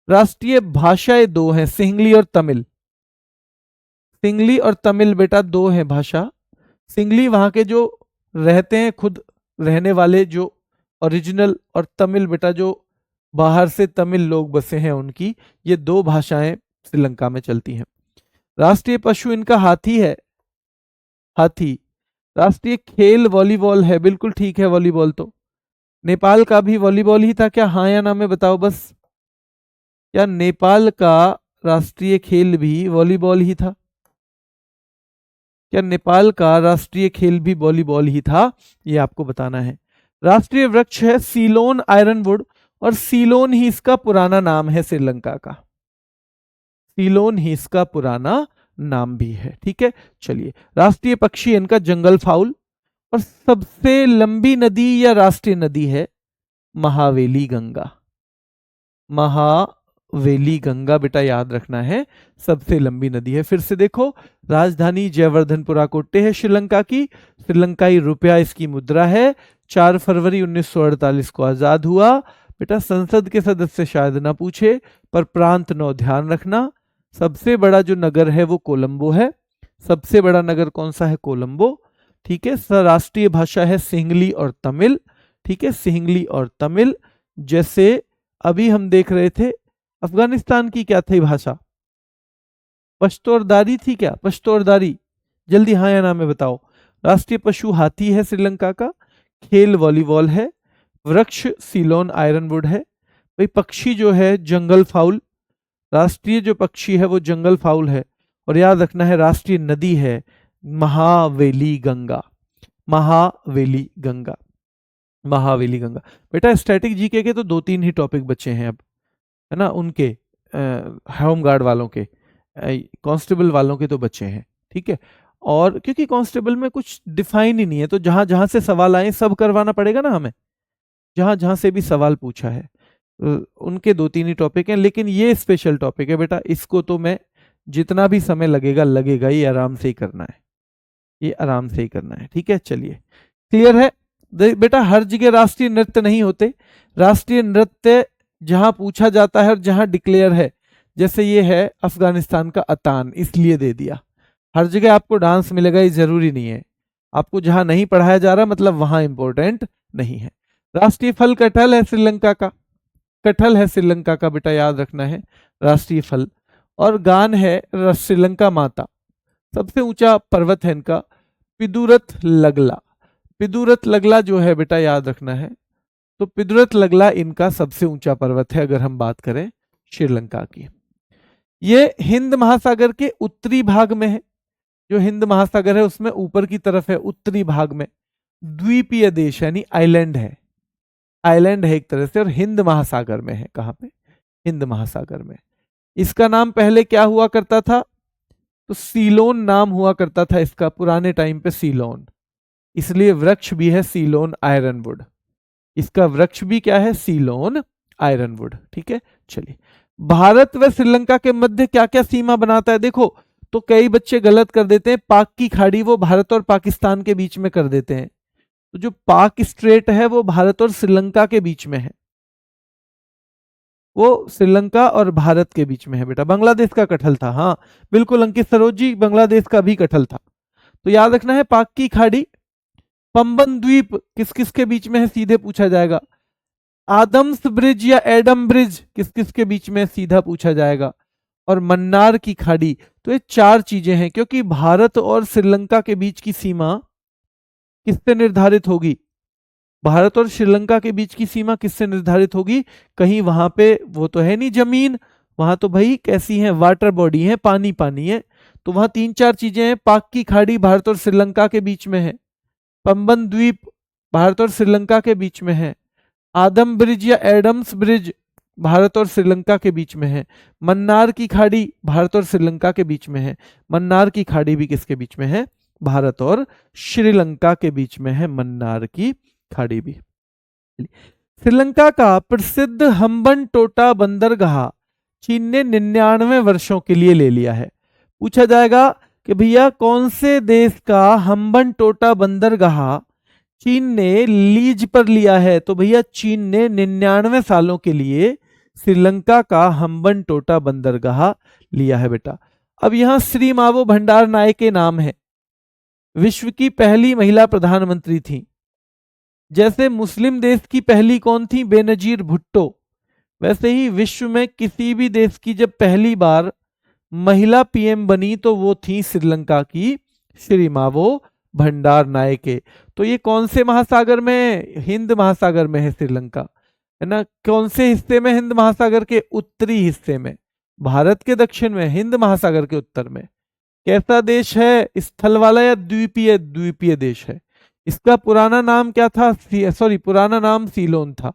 राष्ट्रीय भाषाएं 2 हैं, सिंहली और तमिल। सिंहली और तमिल बेटा 2 हैं भाषा। सिंहली वहां के जो रहते हैं खुद रहने वाले जो ओरिजिनल, और तमिल बेटा जो बाहर से तमिल लोग बसे हैं उनकी। ये 2 भाषाएं श्रीलंका में चलती हैं। राष्ट्रीय पशु इनका हाथी है, हाथी। राष्ट्रीय खेल वॉलीबॉल है, बिल्कुल ठीक है वॉलीबॉल तो। नेपाल का भी वॉलीबॉल ही था क्या? हाँ या ना में बताओ बस। क्या नेपाल का राष्ट्रीय खेल भी वॉलीबॉल ही था? क्या नेपाल का राष्ट्रीय खेल भी वॉलीबॉल ही था? ये आपको बताना है। राष्ट्रीय वृक्ष है सीलोन आयरनवुड, और सीलोन ही इसका पुराना नाम है श्रीलंका का, सीलोन ही इसका पुराना नाम भी है। ठीक है, चलिए। राष्ट्रीय पक्षी इनका जंगल फाउल। और सबसे लंबी नदी या राष्ट्रीय नदी है महावेली गंगा, महावेली गंगा बेटा याद रखना है, सबसे लंबी नदी है। फिर से देखो, राजधानी जयवर्धनपुरा कोट्टे है श्रीलंका की, श्रीलंकाई रुपया इसकी मुद्रा है। 4 फरवरी 1948 को आजाद हुआ। बेटा संसद के सदस्य शायद ना पूछे, पर प्रांत 9 ध्यान रखना। सबसे बड़ा जो नगर है वो कोलंबो है। सबसे बड़ा नगर कौन सा है? कोलंबो। ठीक है। राष्ट्रीय भाषा है सिंहली और तमिल। ठीक है, सिंहली और तमिल। जैसे अभी हम देख रहे थे अफगानिस्तान की क्या थी भाषा, पश्तो और दारी थी क्या, पश्तो और दारी, जल्दी हाँ या ना में बताओ। राष्ट्रीय पशु हाथी है श्रीलंका का, खेल वॉलीबॉल है, वृक्ष सीलोन आयरनवुड है, भाई पक्षी जो है जंगल फाउल, राष्ट्रीय जो पक्षी है वो जंगल फाउल है, और याद रखना है राष्ट्रीय नदी है महावेली गंगा, महावेली गंगा, महावेली गंगा। बेटा स्टैटिक जीके के तो 2-3 ही टॉपिक बचे हैं अब, है ना, उनके होम गार्ड वालों के, कांस्टेबल वालों के तो बचे हैं, ठीक है। और क्योंकि कांस्टेबल में कुछ डिफाइन ही नहीं है, तो जहां जहां से सवाल आए सब करवाना पड़ेगा ना हमें, जहां जहां से भी सवाल पूछा है उनके 2-3 ही टॉपिक हैं। लेकिन ये स्पेशल टॉपिक है बेटा, इसको तो मैं जितना भी समय लगेगा लगेगा, ये आराम से ही करना है, ये आराम से ही करना है, ठीक है। चलिए क्लियर है बेटा। हर जगह राष्ट्रीय नृत्य नहीं होते, राष्ट्रीय नृत्य जहां पूछा जाता है और जहां डिक्लेयर है, जैसे ये है अफगानिस्तान का अतान, इसलिए दे दिया। हर जगह आपको डांस मिलेगा ये जरूरी नहीं है, आपको जहां नहीं पढ़ाया जा रहा मतलब वहां इंपॉर्टेंट नहीं है। राष्ट्रीय फल कटहल है श्रीलंका का, कटहल है श्रीलंका का बेटा, याद रखना है राष्ट्रीय फल। और गान है श्रीलंका माता, सबसे ऊंचा पर्वत है इनका पिदुरथ लगला, पिदुरथ लगला जो है बेटा याद रखना है, तो पिदुरथ लगला इनका सबसे ऊंचा पर्वत है अगर हम बात करें श्रीलंका की। ये हिंद महासागर के उत्तरी भाग में है, जो हिंद महासागर है उसमें ऊपर की तरफ है उत्तरी भाग में, द्वीपीय देश यानी आइलैंड है, आइलैंड है एक तरह से, और हिंद महासागर में है। कहां पे, हिंद महासागर में। इसका नाम पहले क्या हुआ करता था, तो सीलोन नाम हुआ करता था इसका पुराने टाइम पे, सीलोन, इसलिए वृक्ष भी है सीलोन आयरनवुड, इसका वृक्ष भी क्या है, सीलोन आयरनवुड, ठीक है। चलिए भारत व श्रीलंका के मध्य क्या क्या सीमा बनाता है, देखो तो कई बच्चे गलत कर देते हैं, पाक की खाड़ी वो भारत और पाकिस्तान के बीच में कर देते हैं, तो जो पाक स्ट्रेट है वो भारत और श्रीलंका के बीच में है, वो श्रीलंका और भारत के बीच में है बेटा। बांग्लादेश का कटहल था, हाँ बिल्कुल अंकित सरोज जी, बांग्लादेश का भी कटहल था। तो याद रखना है पाक की खाड़ी, पंबन द्वीप किस किस के बीच में है, सीधे पूछा जाएगा। आदम्स ब्रिज या एडम ब्रिज किस किस के बीच में, सीधा पूछा जाएगा। और मन्नार की खाड़ी, तो ये 4 चीजें हैं, क्योंकि भारत और श्रीलंका के बीच की सीमा किससे निर्धारित होगी, भारत और श्रीलंका के बीच की सीमा किससे निर्धारित होगी, कहीं वहां पे वो तो है नहीं जमीन, वहां तो भाई कैसी है, वाटर बॉडी है, पानी पानी है, तो वहां 3-4 चीजें हैं। पाक की खाड़ी भारत और श्रीलंका के बीच में है, पंबन द्वीप भारत और श्रीलंका के बीच में है, आदम ब्रिज या एडम्स ब्रिज भारत और श्रीलंका के बीच में है, मन्नार की खाड़ी भारत और श्रीलंका के बीच में है, मन्नार की खाड़ी भी किसके बीच में है, भारत और श्रीलंका के बीच में है मन्नार की खाड़ी भी। श्रीलंका का प्रसिद्ध हम्बन टोटा बंदरगाह चीन ने 99 वर्षों के लिए ले लिया है। पूछा जाएगा कि भैया कौन से देश का हम्बन टोटा बंदरगाह चीन ने लीज पर लिया है, तो भैया चीन ने 99 सालों के लिए श्रीलंका का हम्बन टोटा बंदरगाह लिया है बेटा। अब यहां श्री मावो भंडार नायके नाम है, विश्व की पहली महिला प्रधानमंत्री थी। जैसे मुस्लिम देश की पहली कौन थी, बेनजीर भुट्टो, वैसे ही विश्व में किसी भी देश की जब पहली बार महिला पीएम बनी तो वो थी श्रीलंका की श्री मावो भंडार नायके। तो ये कौन से महासागर में, हिंद महासागर में है श्रीलंका, है ना। कौन से हिस्से में, हिंद महासागर के उत्तरी हिस्से में, भारत के दक्षिण में, हिंद महासागर के उत्तर में। कैसा देश है, स्थल वाला या द्वीपीय, द्वीपीय देश है। इसका पुराना नाम क्या था, पुराना नाम सीलोन था,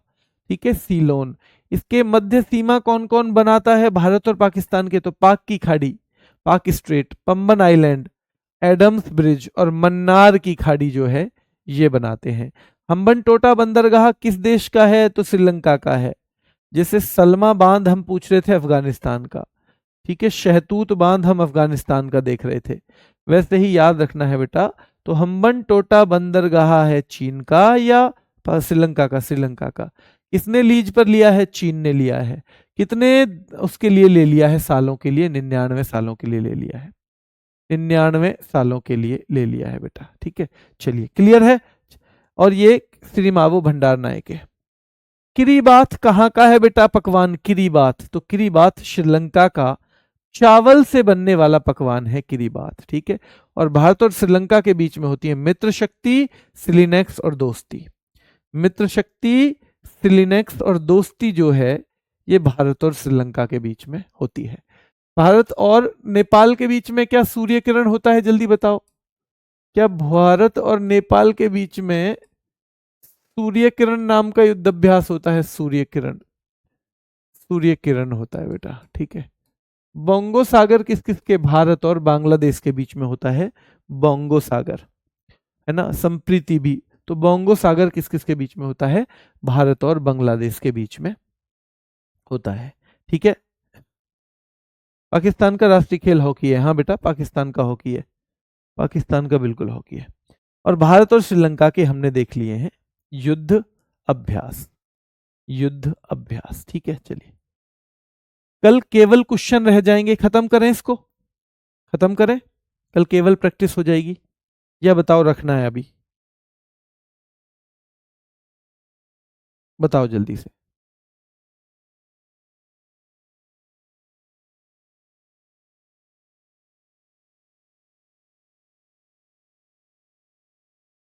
ठीक है, सीलोन। इसके मध्य सीमा कौन कौन बनाता है भारत और पाकिस्तान के, तो पाक की खाड़ी, Palk strait, Pamban island, Adam's bridge और मन्नार की खाड़ी जो है ये बनाते हैं। हम्बन टोटा बंदरगाह किस देश का है, तो श्रीलंका का है। जैसे सलमा बांध हम पूछ रहे थे अफगानिस्तान का, ठीक है, शहतूत बांध हम अफगानिस्तान का देख रहे थे, वैसे ही याद रखना है बेटा। तो हम्बन टोटा बंदरगाह है चीन का या श्रीलंका का, श्रीलंका का। किसने लीज पर लिया है, चीन ने लिया है। कितने उसके लिए ले लिया है, सालों के लिए, 99 सालों के लिए ले लिया है, 99 सालों के लिए ले लिया है बेटा, ठीक है। चलिए क्लियर है। और ये श्रीमावो भंडार नायके। किरीबात कहाँ का है बेटा पकवान? किरीबात, तो किरीबात श्रीलंका का चावल से बनने वाला पकवान है किरीबात, ठीक है। और भारत और श्रीलंका के बीच में होती है मित्र शक्ति, सिलिनेक्स और दोस्ती। मित्र शक्ति, सिलिनेक्स और दोस्ती जो है ये भारत और श्रीलंका के बीच में होती है। भारत और नेपाल के बीच में क्या सूर्य किरण होता है? जल्दी बताओ। क्या भारत और नेपाल के बीच में सूर्य किरण नाम का युद्धाभ्यास होता है? सूर्य किरण, सूर्य किरण होता है बेटा, ठीक है। बोंगो सागर किस किस के? भारत और बांग्लादेश के बीच में होता है बोंगो सागर, है ना। संप्रीति भी, तो बोंगो सागर किस किस के बीच में होता है? भारत और बांग्लादेश के बीच में होता है, ठीक है। पाकिस्तान का राष्ट्रीय खेल हॉकी है। हाँ बेटा, पाकिस्तान का हॉकी है, पाकिस्तान का बिल्कुल हॉकी है। और भारत और श्रीलंका के हमने देख लिए हैं युद्ध अभ्यास, युद्ध अभ्यास, ठीक है। चलिए कल केवल क्वेश्चन रह जाएंगे, खत्म करें इसको, खत्म करें, कल केवल प्रैक्टिस हो जाएगी, या बताओ रखना है अभी? बताओ जल्दी से।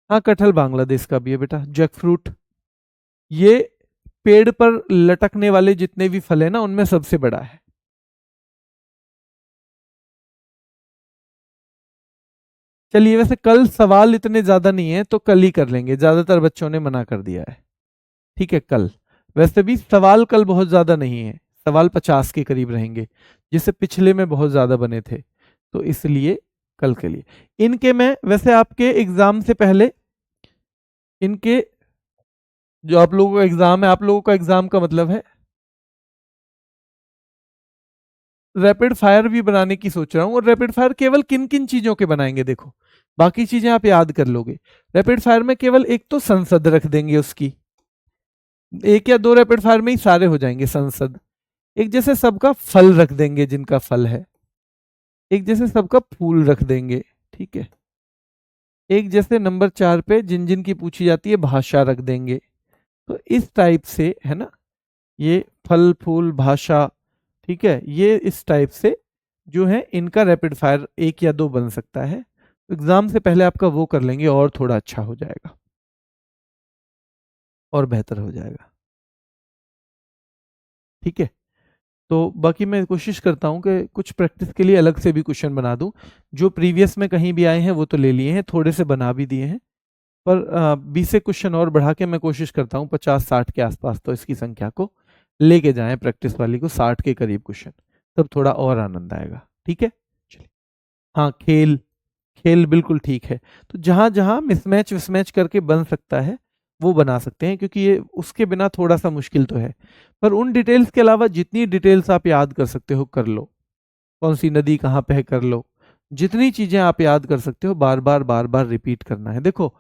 हाँ कटहल बांग्लादेश का भी है बेटा। जैक फ्रूट, ये पेड़ पर लटकने वाले जितने भी फल है ना उनमें सबसे बड़ा है। चलिए वैसे कल सवाल इतने ज्यादा नहीं है तो कल ही कर लेंगे, ज्यादातर बच्चों ने मना कर दिया है, ठीक है। कल वैसे भी सवाल कल बहुत ज्यादा नहीं है, सवाल 50 के करीब रहेंगे, जिससे पिछले में बहुत ज्यादा बने थे, तो इसलिए कल के लिए इनके मैं वैसे आपके एग्जाम से पहले इनके जो आप लोगों का एग्जाम है, आप लोगों का एग्जाम का मतलब है रैपिड फायर भी बनाने की सोच रहा हूँ। और रैपिड फायर केवल किन किन चीजों के बनाएंगे? देखो बाकी चीजें आप याद कर लोगे, रैपिड फायर में केवल एक तो संसद रख देंगे उसकी, एक या दो रैपिड फायर में ही सारे हो जाएंगे संसद। एक जैसे सबका फल रख देंगे जिनका फल है, एक जैसे सबका फूल रख देंगे, ठीक है। एक जैसे नंबर 4 पे जिन जिन की पूछी जाती है भाषा रख देंगे। तो इस टाइप से है ना, ये फल फूल भाषा, ठीक है, ये इस टाइप से जो है इनका रैपिड फायर एक या दो बन सकता है। एग्जाम से पहले आपका वो कर लेंगे और थोड़ा अच्छा हो जाएगा और बेहतर हो जाएगा, ठीक है। तो बाकी मैं कोशिश करता हूँ कि कुछ प्रैक्टिस के लिए अलग से भी क्वेश्चन बना दूं, जो प्रीवियस में कहीं भी आए हैं वो तो ले लिए हैं, थोड़े से बना भी दिए हैं, पर 20 से क्वेश्चन और बढ़ा के मैं कोशिश करता हूँ 50-60 के आसपास तो इसकी संख्या को लेके जाएं, प्रैक्टिस वाली को 60 के करीब क्वेश्चन, तब थोड़ा और आनंद आएगा, ठीक है। चलिए हाँ खेल, खेल बिल्कुल ठीक है। तो जहां जहां मिसमैच विसमैच करके बन सकता है वो बना सकते हैं, क्योंकि ये उसके बिना थोड़ा सा मुश्किल तो है। पर उन डिटेल्स के अलावा जितनी डिटेल्स आप याद कर सकते हो कर लो, कौन सी नदी कहाँ पे है कर लो, जितनी चीजें आप याद कर सकते हो बार बार रिपीट करना है। देखो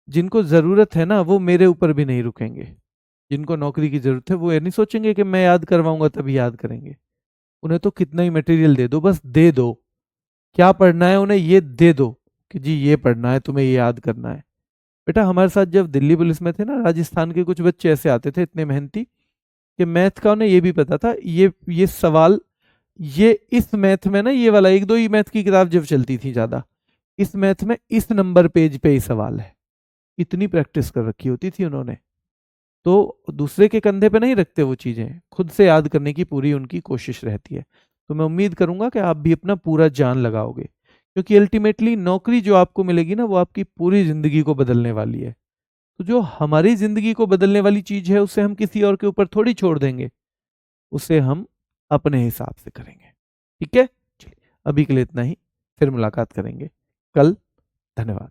जिनको जरूरत है ना वो मेरे ऊपर भी नहीं रुकेंगे, जिनको नौकरी की जरूरत है वो ये नहीं सोचेंगे कि मैं याद करवाऊंगा तभी याद करेंगे। उन्हें तो कितना ही मटेरियल दे दो, बस दे दो, क्या पढ़ना है उन्हें ये दे दो कि जी ये पढ़ना है, तुम्हें ये याद करना है। बेटा हमारे साथ जब दिल्ली पुलिस में थे ना, राजस्थान के कुछ बच्चे ऐसे आते थे इतने मेहनती कि मैथ का उन्हें ये भी पता था, ये सवाल, ये इस मैथ में ना, ये वाला एक दो ही मैथ की किताब जब चलती थी ज्यादा, इस मैथ में इस नंबर पेज पे ही सवाल है, इतनी प्रैक्टिस कर रखी होती थी उन्होंने। तो दूसरे के कंधे पे नहीं रखते वो चीजें, खुद से याद करने की पूरी उनकी कोशिश रहती है। तो मैं उम्मीद करूंगा कि आप भी अपना पूरा जान लगाओगे, क्योंकि अल्टीमेटली नौकरी जो आपको मिलेगी ना वो आपकी पूरी जिंदगी को बदलने वाली है। तो जो हमारी जिंदगी को बदलने वाली चीज है उसे हम किसी और के ऊपर थोड़ी छोड़ देंगे, उसे हम अपने हिसाब से करेंगे, ठीक है। चलिए अभी के लिए इतना ही, फिर मुलाकात करेंगे कल। धन्यवाद।